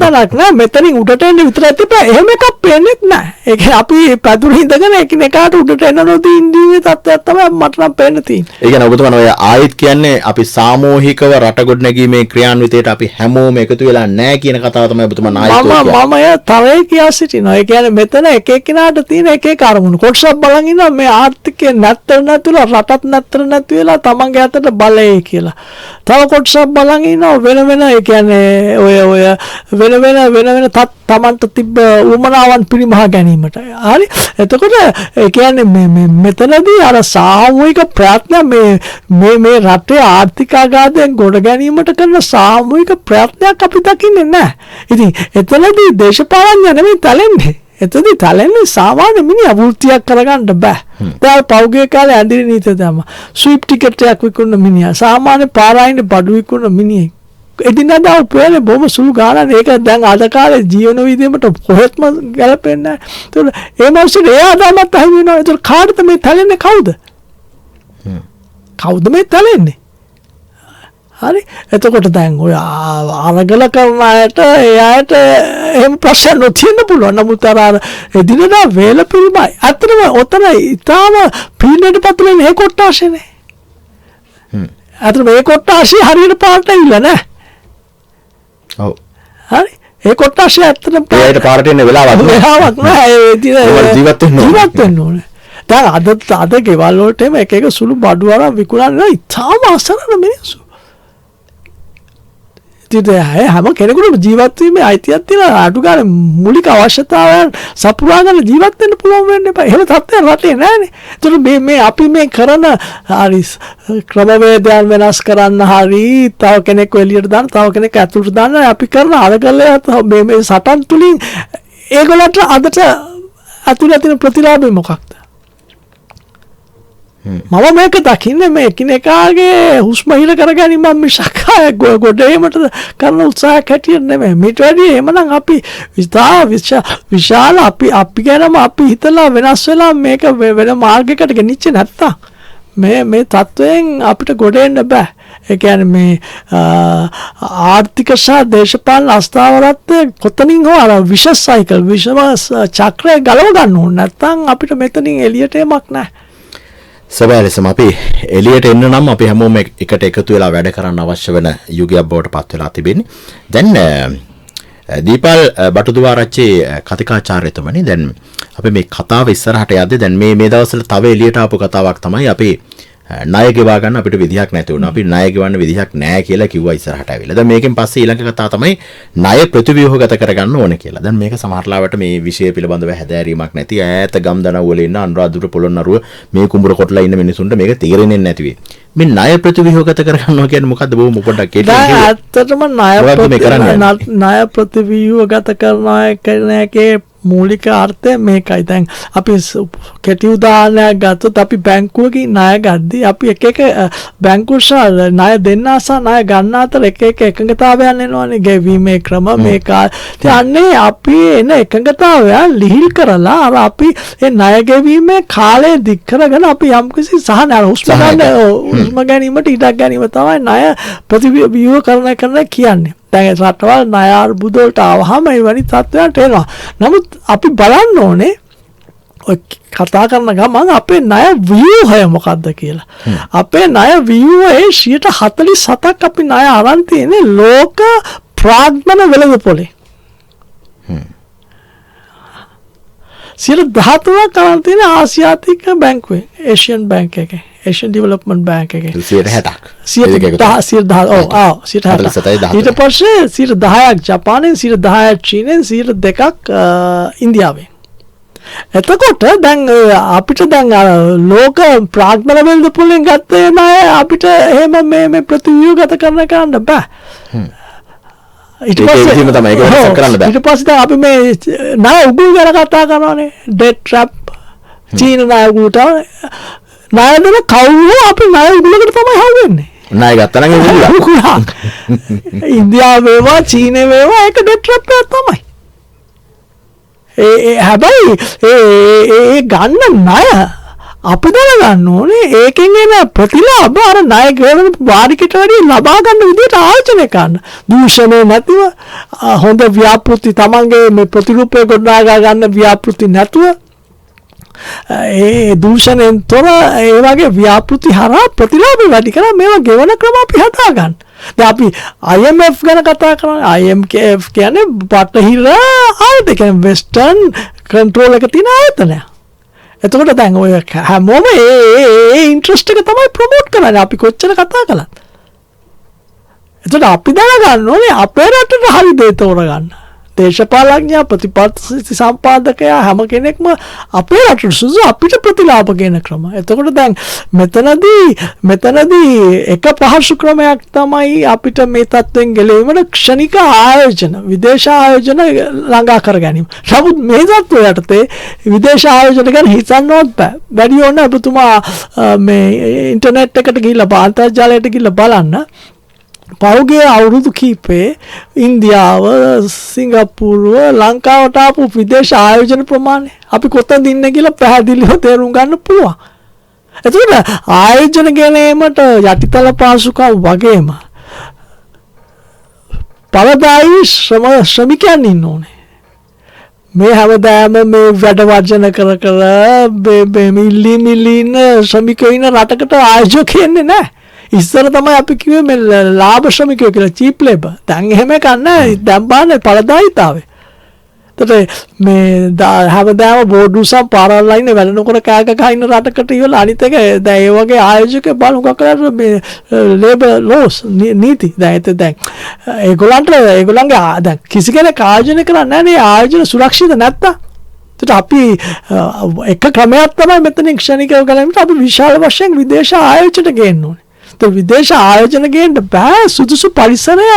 තැනක් නෑ. මෙතනින් උඩට එන්න විතරක් තිබ්බා. එහෙම එකක් පේන්නේ නැහැ. ඒ කියන්නේ අපි පැදුරේ ඉඳගෙන එකිනෙකාට උඩට එන්න නොදී ඉඳීමේ තත්ත්වයක් තමයි මට නම් පේන්න තියෙන්නේ. ඒ කියන්නේ ඔබතුමා ඔය ආයෙත් කියන්නේ අපි සාමූහිකව රට ගොඩනැගීමේ ක්‍රියාන්විතයට අපි හැමෝම එකතු වෙලා නැහැ කියන කතාව තමයි ඔබතුමා නායකත්වය කියන්නේ. මම තරේ කියා සිටිනවා. ඒ කියන්නේ මෙතන එක එක්කිනාට තියෙන එක එක අරමුණු. කොටසක් බලන් ඉන්නවා මේ ආර්ථිකය නැත්තර රටත් නැත්තර නැති වෙලා තමන්ගේ අතට බලය කියලා. තව කොටසක් බලන් ඉන්නවා වෙන ඒ කියන්නේ ඔය වෙන තමන්ට තිබ්බ උමනාවන් පිරිමහා ගැනීමට. හරි. එතකොට ඒ කියන්නේ මෙතනදී අර සාමූහික ප්‍රයත්න මේ රටේ ආර්ථික ආഘාතයෙන් ගොඩ ගැනීමට කරන සාමූහික ප්‍රයත්නයක් අපි දකින්නේ නැහැ. ඉතින් එතනදී දේශපාලඥය නෙමෙයි තලෙන්නේ. එතනදී තලෙන්නේ සාමාන්‍ය මිනිහා වෘත්තියක් කරගන්න බෑ. දැන් පෞද්ගලික කාලේ ඇඳිරි නීතිය තමයි. ස්විප් ටිකට් එකක් විකුණන මිනිහා සාමාන්‍ය පාරායිනේ බඩු විකුණන මිනිහෙක්. එදිනදා උපයන්නේ බොහොම සුළු ගාණක්. ඒක දැන් අද කාලේ ජීවන විදිහට කොහෙත්ම ගැලපෙන්නේ නැහැ. ඒතකොට ඒ මොහොතේ ඒ ආදායමත් අහිමි වෙනවා. ඒතකොට කාටද මේ තැලෙන්නේ? කවුද මේ තැලෙන්නේ? හරි. එතකොට දැන් ඔය අරගල කරන අයට එයාට එහෙම ප්‍රශ්න නොතියන්න පුළුවන්. නමුත් අර එදිනදා වේල පිළිමයි. අතරම ඔතන ඊටාම පීඩනයට පත්වෙන මේ කොට්ටාශනේ. අතන මේ කොට්ටාශේ හරියට පාට ඇවිල්ලා නැහැ. ඔව්. හරි. ඒ කොට්ටාශේ ඇත්තටම ඒකට පාරට එන්න වෙලාවක් නැහැ. ඒ ජීවත් වෙන්න ඕනේ. දැන් අද ගෙවල් වලට එක සුළු බඩු අරන් විකුණන්නේ ඉතාලම අසරණ මිනිස්සු. හැම කෙනෙකුටම ජීවත් වීමේ අයිතියක් තියෙනවා. අඩු ගානේ මූලික අවශ්‍යතාවයන් සපුරා ගන්න ජීවත් වෙන්න පුළුවන් වෙන්න එපා. එහෙම තත්ත්වයක් රටේ නැහැනේ. ඒතර මේ අපි මේ කරන හරි ක්‍රමවේදයන් වෙනස් කරන්න හරි තව කෙනෙක් එළියට දාන්න තව කෙනෙක් ඇතුළට දාන්න අපි කරන අරගලය මේ සටන් තුලින් ඒගොල්ලන්ට අදට ඇතුළේ තියෙන ප්‍රතිලාභය මොකක්ද? මම මේක දකින්නේ මේ එකිනෙකාගේ හුස්ම හිර කරගැනීම මිසක් ගොඩේමට කරන උත්සාහයක් හැටියට නෙමෙයි. මේට වැඩිය එහෙමනම් අපි විශාල අපි ගැනම අපි හිතලා වෙනස් වෙලා මේක වෙන මාර්ගයකට ගෙනිච්ච නැත්තම් මේ තත්වයෙන් අපිට ගොඩ එන්න බෑ. ඒ කියන්නේ මේ ආර්ථික සහ දේශපාලන අස්ථාවරත්වය කොතනින් හෝ අර විෂස් සයිකල් විෂම චක්‍රය ගලව ගන්න ඕනේ. නැත්තම් අපිට මෙතනින් එළියට එමක් නැහැ. සබෑ ලෙසම අපි එළියට එන්න නම් අපි හැමෝම එකට එකතු වෙලා වැඩ කරන්න අවශ්‍ය වෙන යුගයක් බවට පත් වෙලා තිබෙන්නේ. දැන් දීපල් බටුදුවාරච්චි කතිකාචාර්යතුමනි දැන් අපි මේ කතාව ඉස්සරහට යද්දී දැන් මේ දවස්වල තව එළියට ආපු කතාවක් තමයි අපි ණය ගෙවා ගන්න අපිට විදිහක් නැති වුණා. අපි ණය ගෙවන්න විදිහක් නැහැ කියලා කිව්වා ඉස්සරහට ඇවිල්ලා. දැන් මේකෙන් පස්සේ ඊළඟ කතාව තමයි ණය ප්‍රතිව්‍යුහගත කරගන්න ඕනේ කියලා. දැන් මේක සමහරලාවට මේ විෂය පිළිබඳව හැදෑරීමක් නැති ඈත ගම් දනව් වල ඉන්න අනුරාධපුර පොළොන්නරුව මේ කුඹුර කොටලා ඉන්න මිනිසුන්ට මේක තේරෙන්නේ නැති වෙයි. මේ ණය ප්‍රතිව්‍යුහගත කරගන්නවා කියන්නේ මොකද්ද බොහොම පොඩ්ඩක් දැන් ඇත්තටම ණය ප්‍රතිව්‍යුහගත කරනවා කියන එකේ මූලික අර්ථය මේකයි. දැන් අපි කෙටි උදාහරණයක් ගත්තොත් අපි බැංකුවකින් ණය ගද්දී අපි එක බැංකුවස ණය දෙන්න සහ ණය ගන්න අතර එක එකඟතාවයන් එනවනේ. ගෙවීමේ ක්‍රම මේක. යන්නේ අපි එන එකඟතාවයන් ලිහිල් කරලා අර අපි ඒ ණය ගෙවීමේ කාලය දික් කරගෙන අපි යම්කිසි සහන හුස්ම ගැනීමට ඉඩක් ගැනීම තමයි ණය ප්‍රතිව්‍යුහ කරන කියන්නේ. දැන් රටවල් ණය අර්බුද වලට ආවහම ඒ වැනි තත්ත්වයන්ට එනවා. නමුත් අපි බලන්න ඕනේ ඔය කතා කරන ගමන් අපේ ණය ව්‍යුහය මොකද්ද කියලා. අපේ ණය ව්‍යුහයේ 47%ක් අපි ණය අරන් තියෙන්නේ ලෝක ප්‍රාග්මන වෙළඳපොලේ. 13%ක් අරන් තියෙන්නේ ආසියාතික බැංකුවේ ඒෂියන් බැංක් එකේ. Asian Development Bank එකේ 60%ක් 60%. ඊට පස්සේ 10%ක් ජපානයෙන් 10%ක් චීනෙන් 2%ක් ඉන්දියාවෙන්. එතකොට දැන් අපිට දැන් ලෝක ප්‍රාග්මන වෙළඳපොලෙන් ගත්ත ණය අපිට එහෙම මේ ප්‍රතිව්‍යුහගත කරන්න බෑ. ඊට පස්සේ දැන් අපි මේ ණය උගුල් ගැන කතා කරනවානේ. ඩෙට් ට්‍රැප් චීන ණය උගුලට ණය දෙන කවුරු අපි ණය උගුලකට තමයි හවුවෙන්නේ. ණය ගත්තා නම් ඒ උගුලක්. ඉන්දියාව වේවා චීනේ වේවා ඒක ඩෙට් ට්‍රැප් එකක් තමයි. හැබැයි ඒ ගන්න ණය අපි දැනගන්න ඕනේ ඒකෙන් එන ප්‍රතිලාභ අර ණය ගෙවන වාරිකට වැඩි ලබා ගන්න විදිහට ආයෝජනය කරන්න. දූෂණය නැතිව හොඳ ව්‍යාපෘති තමන්ගේ මේ ප්‍රතිරූපය ගොඩනගා ගන්න ව්‍යාපෘති නැතුව ඒ දූෂණයෙන් තොර ඒ වගේ ව්‍යාපෘති හරහා ප්‍රතිලාභ වැඩි කරලා මේවා ගෙවන ක්‍රම අපි හදා ගන්න. දැන් අපි IMF ගැන කතා කරනවා. IMF කියන්නේ බටහිර ආයතන කියන්නේ වෙස්ටර්න් කන්ට්‍රෝල් එක තියෙන ආයතනයක්. එතකොට දැන් ඔය හැමෝම ඒ ඉන්ට්‍රස්ට් එක තමයි ප්‍රොමෝට් කරන්නේ අපි කොච්චර කතා කළත්. එතකොට අපි දැනගන්න ඕනේ අපේ රටට හරි දේ තෝරගන්න. දේශපාලඥයා ප්‍රතිපත්ති සම්පාදකයා හැම කෙනෙක්ම අපේ රටට සුසු අපිට ප්‍රතිලාභ ගෙන ක්‍රම. එතකොට දැන් මෙතනදී එක පහසු ක්‍රමයක් තමයි අපිට මේ තත්ත්වෙන් ගැලවීමට ක්ෂණික ආයෝජන විදේශ ආයෝජන ළඟා කර ගැනීම. නමුත් මේ තත්ත්වය යටතේ විදේශ ආයෝජන ගැන හිතන්නවත් බෑ. වැඩි ඕන ඔබතුමා මේ ඉන්ටර්නෙට් එකට ගිහිල්ලා අන්තර්ජාලයට ගිහිල්ලා බලන්න. පෞගේ අවුරුදු කීපේ ඉන්දියාව සිංගප්පූරුව ලංකාවට ආපු විදේශ ආයෝජන ප්‍රමාණය අපි කොතනද ඉන්නේ කියලා පැහැදිලිව තේරුම් ගන්න පුළුවන්. එතකොට ආයෝජන ගැනීමට යටිතල පාසුකම් වගේම පළදායී ශ්‍රමිකයන් ඉන්න ඕනේ. මේ හැමදාම මේ වැඩ වර්ජන කර මිල්ලින ශ්‍රමිකයෝ ඉන්න රටකට ආයෝජක ඉන්නේ නැහැ. ඉස්සර තමයි අපි කිව්වේ මේ ලාභ ශ්‍රමිකයෝ කියලා චීප් ලේබර්. දැන් එහෙම එකක් නැහැ. දැන් බලන්න පළදායීතාවය. මේ හැමදාම බෝඩුසම් පාරල්ලයින වැලනකොට කෑක කයින්න රටකට ඉවල අනිත් එක දැන් ඒ වගේ ආයෝජක බලු කකලට මේ ලේබර් ලෝස් නීති දැන් ඒත් දැන් ඒගොල්ලන්ගේ දැන් කිසි කෙනෙක් ආයෝජනය කරන්නේ නැහැ නේ ආයෝජන සුරක්ෂිත නැත්තම් අපි එක ක්‍රමයක් තමයි මෙතනින් ක්ෂණිකව ගලමිට අපි විශාල වශයෙන් විදේශ ආයෝජන ගේන්න ඕනේ. ඒත් විදේශ ආයෝජන ගේන්න බෑ සුදුසු පරිසරය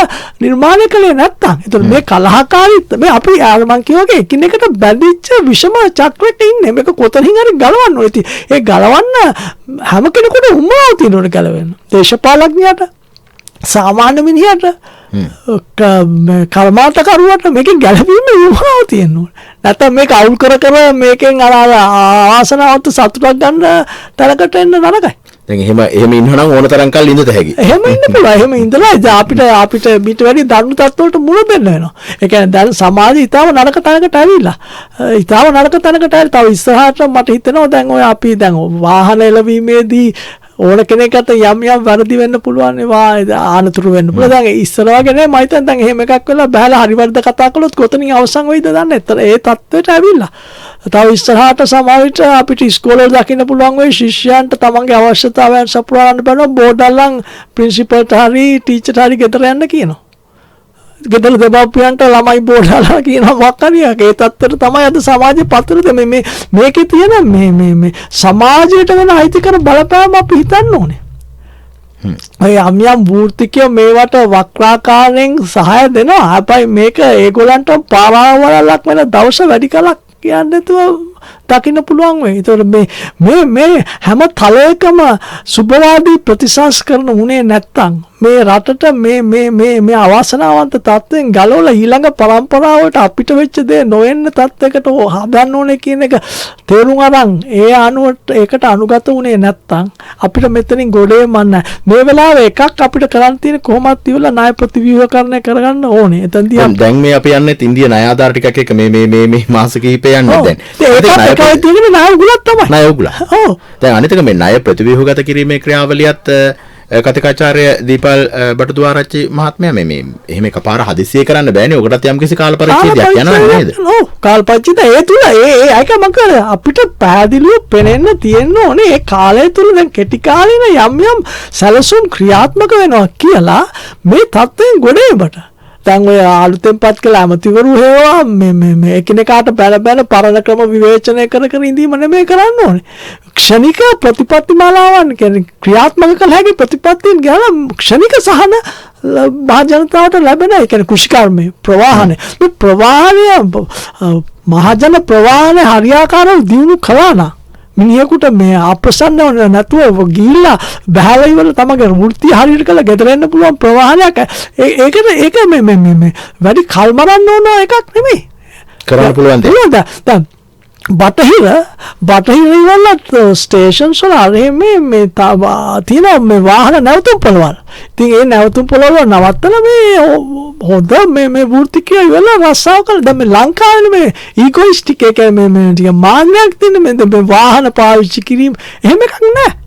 නිර්මාණය කළේ නැත්තම්. ඒත් මේ කලහකාරීත්වය මේ අපි මං කියවගේ එකිනෙකට බැඳිච්ච විෂම චක්‍රයක ඉන්නේ. මේක කොතනින් හරි ගලවන්න ඕනේ. ඉතින් ඒ ගලවන්න හැම කෙනෙකුට උමනාව තියෙන ඕනේ ගලවෙන්න. දේශපාලඥයාට සාමාන්‍ය මිනිහට කර්මාන්තකරුවට මේකෙන් ගැලවීම උමනාව තියෙන්න ඕනේ. නැත්නම් මේක අවුල් කර මේකෙන් ආසනාවන්ත සතුටක් ගන්න තරකට එන්න නරකයි. දැන් එහෙම ඉන්නවනම් ඕන තරම් කල් ඉඳත හැකි. එහෙම ඉන්න පුළුවන්. එහෙම ඉඳලා අපිට පිට වැඩි දරුණු තත්ත්වවලට මුහුණ දෙන්න වෙනවා. ඒ කියන්නේ දැන් සමාජය ඊටම නරක තැනකට ඇවිල්ලා. ඊටම නරක තැනකට ඇවිල්ලා තව ඉස්සරහට මට හිතෙනවා දැන් ඔය අපි දැන් වාහන එළවීමේදී ඕන කෙනෙක්ට යම් වැරදි වෙන්න පුළුවන් ආනතුරු වෙන්න පුළුවන්. දැන් ඉස්සර වගේ නේ මම හිතන්නේ දැන් එහෙම එකක් වෙලා බහලා හරිවර්ධ කතා කළොත් කොතනින් අවසන් වෙයිද දන්නේ නැහැ. ඒ තත්ත්වයට ඇවිල්ලා. තව ඉස්සරහට සමාජයට අපිට ඉස්කෝලේ දකින්න පුළුවන් වෙයි ශිෂ්‍යයන්ට තමන්ගේ අවශ්‍යතාවයන් සපුරා ගන්න බැලුවම බෝඩල්ලන් ප්‍රින්සිපල්ට හරි ටීචර්ට හරි ගෙදර යන්න කියනවා. ගෙදර දෙමාපියන්ට ළමයි බෝඩල්ලා කියනවා මොකක් හරි. ඒ තත්ත්වයට තමයි අද සමාජයේ පතරද මේකේ තියෙන මේ සමාජයට වෙන අයිතිකර බලපෑම අපි හිතන්න ඕනේ. ඔය යම් වෘත්තිකයෝ මේවට වක්‍රාකාරයෙන් සහාය දෙනවා. හැබැයි මේක ඒගොල්ලන්ට පාරාවලක් වෙන දවස වැඩි කලක් කියන්නේ නැතුව දකින්න පුළුවන් වෙයි. ඒතකොට මේ හැම තලයකම සුබවාදී ප්‍රතිසංස්කරණ උනේ නැත්තම් මේ රටට මේ අවාසනාවන්ත තත්ත්වෙන් ගලවලා ඊළඟ පරම්පරාවට අපිට වෙච්ච දේ නොවෙන්න තත්යකට හදන්න ඕනේ කියන එක තේරුම් අරන් ඒ අනුවට ඒකට අනුගත උනේ නැත්තම් අපිට මෙතනින් ගොඩේ මන්න මේ වෙලාවේ එකක් අපිට කරන්න තියෙන කොහොමද ඉවලා ණය ප්‍රතිව්‍යුහකරණය කරගන්න ඕනේ. එතනදී දැන් මේ අපි යන්නේ ඉන්දියා ණය ආධාර ටිකක් එක මේ මාස කිහිපය යන්නේ දැන්. ඒකයි තියෙන්නේ ණය උගුලක් තමයි. ණය උගුල. ඔව්. දැන් අනිත් එක මේ ණය ප්‍රතිව්‍යුහගත කිරීමේ ක්‍රියාවලියත් කතිකාචාර්ය දීපල් බටුදුආරච්චි මහත්මයා මේ එහෙම එකපාර හදිසියෙ කරන්න බෑනේ. ඔකටත් යම්කිසි කාල පරිච්ඡේදයක් යනවා නේද? ඔව් කාල පරිච්ඡේදය ඒ තුල ඒක මම අපිට පැහැදිලිව පෙනෙන්න තියෙන්න ඕනේ. ඒ කාලය තුල දැන් කෙටි කාලේන යම් සැලසුම් ක්‍රියාත්මක වෙනවා කියලා මේ තත්ත්වයෙන් ගොඩේකට. දැන් ඔය අලුතෙන් පත් කළ ඇමතිවරු හේවා මේ එකිනෙකාට බැල පරණ ක්‍රම විවේචනය කර ඉඳීම නෙමෙයි කරන්න ඕනේ. ක්ෂණික ප්‍රතිපත්ති මාලාවන් කියන්නේ ක්‍රියාත්මක කළ හැකි ප්‍රතිපත්තීන් ගැන ක්ෂණික සහන මහ ජනතාවට ලැබෙන ඒ කියන්නේ කෘෂිකර්මයේ ප්‍රවාහනේ මේ ප්‍රවාහය මහජන ප්‍රවාහනේ හරියාකාරව දියුණු කළා නම් මිනිහෙකුට මේ අප්‍රසන්න නැතුව ගිහිල්ලා බහැලා ඉවර තමගේ වෘත්තිය හරියට කළා ගෙදර එන්න පුළුවන් ප්‍රවාහනයක් ඒක මේ වැඩි කල්මරන්න ඕන එකක් නෙමෙයි කරන්න පුළුවන් දෙයක්. දැන් බටහිර ඉවරලත් ස්ටේෂන්ස් වල අර මේ තියෙන මේ වාහන නැවතුම් පොළවල්. ඉතින් ඒ නැවතුම් පොළවල් නවත්තලා මේ හොඳ මේ වෘත්තිකය ඉවරලා රස්සාව කළා. දැන් මේ ලංකාවේ මේ ඊගොයිස්ටික් එක මේ ටික මාන්නයක් තියෙන මේ වාහන පාවිච්චි කිරීම එහෙම එකක් නැහැ.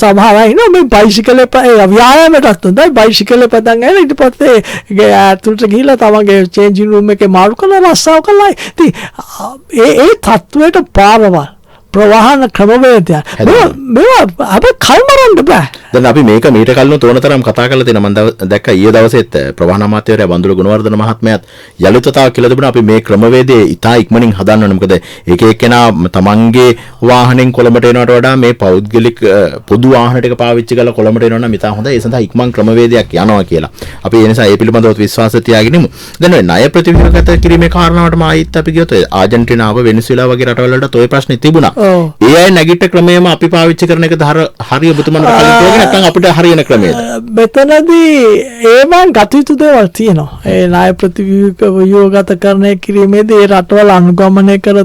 සමහර අය ඉන්නවා මේ බයිසිකලේ ව්‍යායාමයටත් හොඳයි බයිසිකලේ පදන් ඇවිල්ලා ඊට පස්සේ ඇතුළට ගිහිල්ලා තමන්ගේ චේන්ජින් රූම් එකේ මාරු කරලා රස්සාව කළා. ඉතින් ඒ තත්වයට පාරවල් ප්‍රවාහන ක්‍රමවේදය මේවා අපේ කල්මරන්න බෑ. දැන් අපි මේක මීට කලින් තෝරනතරම් කතා කරලා තියෙනවා. මම දැක්ක ඊයේ දවසෙත් ප්‍රවාහන අමාත්‍යවරයා බන්දුල ගුණවර්ධන මහත්මයාත් යලිතතාව කියලා තිබුණා. අපි මේ ක්‍රමවේදයේ ඉතා ඉක්මනින් හදන්න ඕනේ. මොකද එක එක්කෙනා තමන්ගේ වාහනෙන් කොළඹට එනවට වඩා මේ පෞද්ගලික පොදු වාහන ටික පාවිච්චි කරලා කොළඹට එනවා නම් ඉතා හොඳයි. ඒ සඳහා ඉක්මන් ක්‍රමවේදයක් යනවා කියලා. අපි ඒ නිසා ඒ පිළිබඳව විශ්වාසය තියාගෙන ඉමු. දැන් ඔය ණය ප්‍රතිව්‍යුහගත කිරීමේ කාරණාවට මායිත් අපි ගියොත් ආජන්ටිනාව වෙනසුලා වගේ රටවල් වලට ඔය ප්‍රශ්නේ තිබුණා. ඒ අය නැගිට ක්‍රමයේම අපි පාවිච්චි කරන එකද හරිය ඔබතුමන්ට කලින් තෝරගෙන නැත්නම් අපිට හරියන ක්‍රමයේද? මෙතනදී ඒවන් ගත යුතු දේවල් තියෙනවා. ඒ ණය ප්‍රතිව්‍යුහගතකරණය කිරීමේදී ඒ රටවල් අනුගමනය කර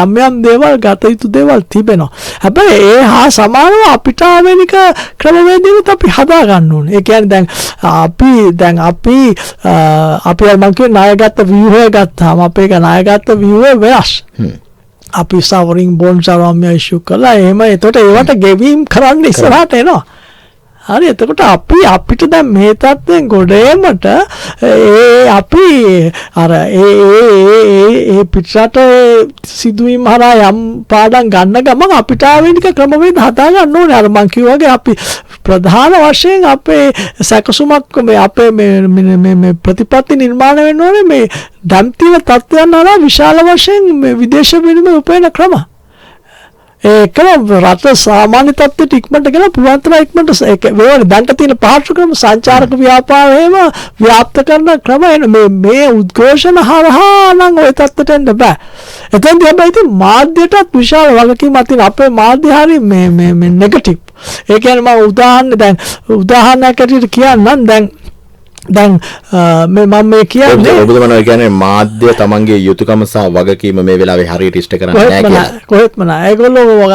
යම් දේවල් ගත යුතු දේවල් තිබෙනවා. හැබැයි ඒ හා සමානව අපිට ආවේනික ක්‍රමවේදෙත් අපි හදා ගන්න ඕනේ. ඒ කියන්නේ දැන් අපි මම කියන ණයගත ව්‍යුහය ගත්තාම අපේ ණයගත ව්‍යුහය වෙනස්. අපි සවරින් බොන්ඩ්ස් ආරම්භය ඉෂු කළා. එහෙම එතකොට ඒවට ගෙවීම් කරන්න ඉස්සරහට එනවා. හරි එතකොට අපිට දැන් මේ තත්ත්වෙන් ගොඩ ඒමට අපි අර ඒ පිටරට සිදුවීම් හරහා යම් පාඩම් ගන්න ගමන් අපිට ආවේනික ක්‍රමවේද හදා ගන්න ඕනේ. අර මං කිව්වා වගේ අපි ප්‍රධාන වශයෙන් අපේ සැකසුමක් මේ අපේ මේ ප්‍රතිපත්ති නිර්මාණය වෙන්න ඕනේ මේ දැන් තියෙන තත්ත්වයන් හරහා විශාල වශයෙන් මේ විදේශ විනිමය උපයන ක්‍රම. ඒකම රට සාමාන්‍ය තත්ත්වයට ඉක්මනට ගෙන පුළුවන් තරම් ඉක්මනට වේවන දැන්ට තියෙන පාර්ශ්ව ක්‍රම සංචාරක ව්‍යාපාරයේම ව්‍යාප්ත කරන ක්‍රම එන මේ උද්ඝෝෂණ හරහා නම් ওই තත්ත්වයට එන්න බෑ. එතෙන්දී හැබැයි ඉතින් මාධ්‍යයටත් විශාල වගකීමක් තියෙන අපේ මාධ්‍ය හරිය මේ නෙගටිව්. ඒ කියන්නේ මම උදාහරණයක් ඇටියට කියන්නම් දැන් මම මේ කියන්නේ ඔබතුමා කියන්නේ මාධ්‍ය තමන්ගේ යුතුයකම සහ වගකීම මේ වෙලාවේ හරියට ඉෂ්ට කරන්නේ නැහැ කියලා. කොහෙත්ම නෑ. ඒගොල්ලෝ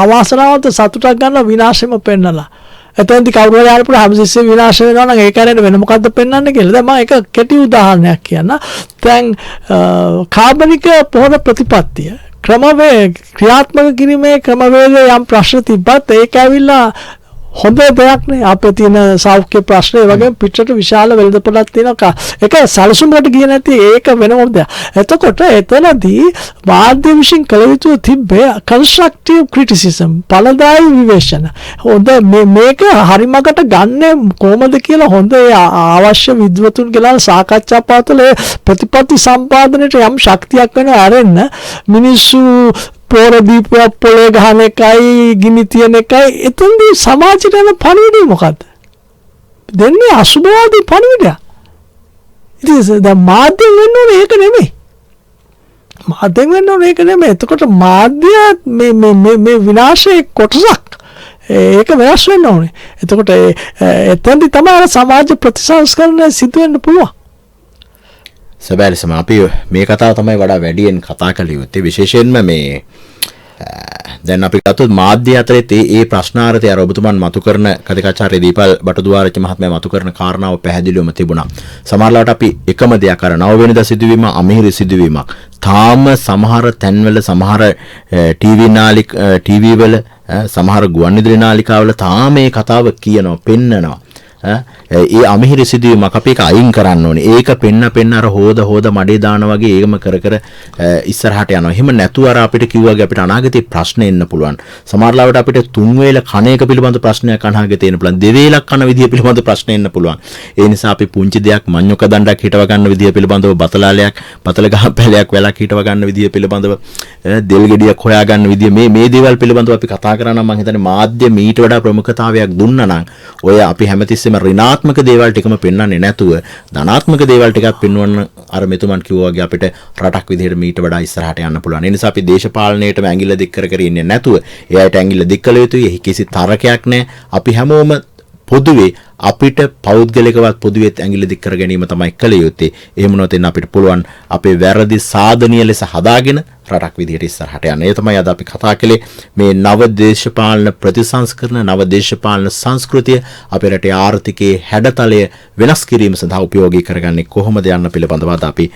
අවාසනාවන්ත සතුටක් ගන්න විනාශෙම පෙන්නලා. එතෙන්දී කවුරු හරි ආරපුර හැමතිස්සෙම විනාශ වෙනවා නම් ඒ කියන්නේ වෙන මොකද්ද පෙන්වන්නේ කියලා. දැන් මම එක කෙටි උදාහරණයක් කියන්න. දැන් කාබනික පොහොර ප්‍රතිපත්තිය ක්‍රියාත්මක කිරීමේ ක්‍රමවේදයේ යම් ප්‍රශ්න තිබ්බත් ඒක ඇවිල්ලා හොඳ දෙයක් නේ. අපේ තියෙන සෞඛ්‍ය ප්‍රශ්න ඒ වගේම පිටරට විශාල වෙළඳපොළක් තියෙනවා. ඒක සැලසුමකට ගියේ නැති ඒක වෙනම දෙයක්. එතකොට එතනදී මාධ්‍ය විශ්ින් කළ යුතු තිබ්බේ කන්ස්ට්‍රක්ටිව් ක්‍රිටිසිසම් ඵලදායී විවේචන. හොඳ මේක හරිමකට ගන්න කොහොමද කියලා හොඳ අවශ්‍ය විද්වතුන් කියලා සාකච්ඡා පාතල ප්‍රතිපත්ති සම්පාදනයට යම් ශක්තියක් වෙනවා ආරෙන්න මිනිස්සු පොර දීපුවක් පොලේ ගහන එකයි ගිනි තියන එකයි එතෙන්දී සමාජයට යන පණිවිඩය මොකද්ද? දෙන්නේ අසුභවාදී පණිවිඩයක්. ඉතින් දැන් මාධ්‍යෙන් වෙන්න ඕනේ ඒක නෙමෙයි. මාධ්‍යෙන් වෙන්න ඕනේ ඒක නෙමෙයි. එතකොට මාධ්‍ය මේ විනාශයේ කොටසක් ඒක වෙනස් වෙන්න ඕනේ. එතකොට එතෙන්දී තමයි සමාජ ප්‍රතිසංස්කරණය සිදු වෙන්න පුළුවන්. සබැලසම අපි මේ කතාව තමයි වඩා වැඩියෙන් කතා කළ යුත්තේ. විශේෂයෙන්ම මේ දැන් අපි ගත්තොත් මාධ්‍ය අතරේ ඒ ප්‍රශ්නාර්ථය අර ඔබතුමන් මතු කරන කතිකාචාර්ය දීපල් බටුදුආරච්චි මහත්මයා මතු කරන කාරණාව පැහැදිලිවම තිබුණා. සමහරවිට අපි එකම දෙයක් අර 9 වෙනිදා සිදුවීම අමිහිරි සිදුවීමක්. තාම සමහර තැන්වල සමහර ටීවී වල සමහර ගුවන්විදුලි නාලිකාවල තාම මේ කතාව කියනවා පෙන්නනවා. ඒ අමිහිරි සිදුවීමක් අපි ඒක අයින් කරන්න ඕනේ. ඒක පෙන්න අර හොද මඩේ දාන වගේ ඒකම කර ඉස්සරහට යනවා. එහෙම නැතුව අර අපිට කිව්වාගේ අපිට අනාගතේ ප්‍රශ්න එන්න පුළුවන්. සමහරවිට අපිට 3 වේල කණ එක පිළිබඳ ප්‍රශ්නයක් අනාගතේ එන්න පුළුවන්. 2 වේලක් කන විදිය පිළිබඳ ප්‍රශ්න එන්න පුළුවන්. ඒ නිසා අපි පුංචි දෙයක් මඤ්ඤොක දණ්ඩක් හිටව ගන්න විදිය පිළිබඳව බතල ගහ පැලයක් වැලක් හිටව ගන්න විදිය පිළිබඳව දෙල් ගෙඩියක් හොයා ගන්න විදිය මේ දේවල් පිළිබඳව අපි කතා කරා නම් මම හිතන්නේ මාධ්‍ය මීට වඩා ප්‍රමුඛතාවයක් දුන්නා නම් ඔය අපි හැමතිස්සෙම ඍණාත්මක දේවල් ටිකම පෙන්වන්නේ නැතුව ධනාත්මක දේවල් ටිකක් පෙන්වන්න අර මෙතුමන් කිව්වා වගේ අපිට රටක් විදිහට මීට වඩා ඉස්සරහට යන්න පුළුවන්. ඒ නිසා අපි දේශපාලනයේටම ඇඟිල්ල දික් කර ඉන්නේ නැතුව එයාට ඇඟිල්ල දික් කළ යුතුයි. එහි කිසි තරකයක් නැහැ. අපි හැමෝම පොදුවේ අපිට පෞද්ගලිකවත් පොදුවේත් ඇඟිල්ල දික් කර ගැනීම තමයි කළ යුත්තේ. එහෙම නැත්නම් අපිට පුළුවන් අපේ වැරදි සාධනීය ලෙස හදාගෙන රටක් විදිහට ඉස්සරහට යන්න. ඒ තමයි අද අපි කතා කළේ මේ නව දේශපාලන ප්‍රතිසංස්කරණ නව දේශපාලන සංස්කෘතිය අපේ රටේ ආර්ථිකයේ හැඩතලය වෙනස් කිරීම සඳහා උපයෝගී කරගන්නේ කොහොමද යන්න පිළිබඳව අද අපි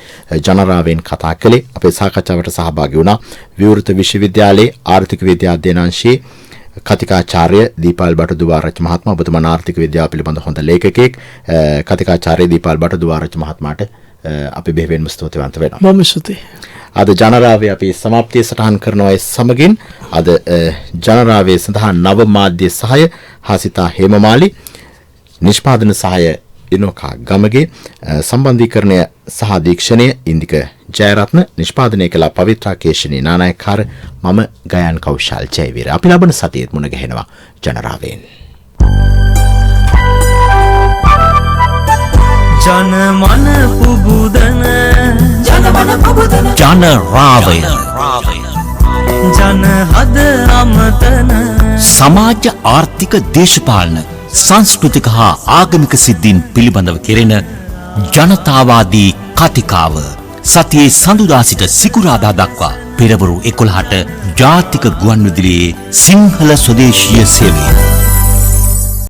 ජනරාවෙන් කතා කළේ. අපේ සාකච්ඡාවට සහභාගී වුණා විවෘත විශ්වවිද්‍යාලයේ ආර්ථික විද්‍යා අධ්‍යනාංශයේ කතිකාචාර්ය දීපල් බටුදුආරච්චි මහත්මයා. ඔබතුමා ආර්ථික විද්‍යාව පිළිබඳ හොඳ ලේඛකයෙක්. කතිකාචාර්ය දීපල් බටුදුආරච්චි මහත්මයාට අපි බෙහෙවින්ම ස්තුතිවන්ත වෙනවා. බොහොම ස්තුතියි. අද ජනරාවේ අපි සමාප්තිය සටහන් කරනවා. ඒ සමගින් අද ජනරාවේ සඳහා නව මාධ්‍ය සහාය හසිතා හේමමාලි, නිෂ්පාදන සහාය ඉනෝකා ගමගේ, සම්බන්ධීකරණය සහ දීක්ෂණය ඉන්දික ජයරත්න, නිෂ්පාදනය කළ පවිත්‍රා කේෂණී නානායක්කාර, මම ගයන් කෞශල් ජයවීර. අපි ලබන සතියේත් මුණ ගැහෙනවා ජනරාවෙන්. ජනමන පුබුදන ජනරාවය ජනහද අමතන සමාජ ආර්ථික දේශපාලන සංස්කෘතික හා ආගමික සිද්ධීන් පිළිබඳව කෙරෙන ජනතාවාදී කතිකාව සතියේ සඳුදා සිට සිකුරාදා දක්වා පෙරවරු 11ට ජාතික ගුවන්විදුලියේ සිංහල ස්වදේශීය සේවය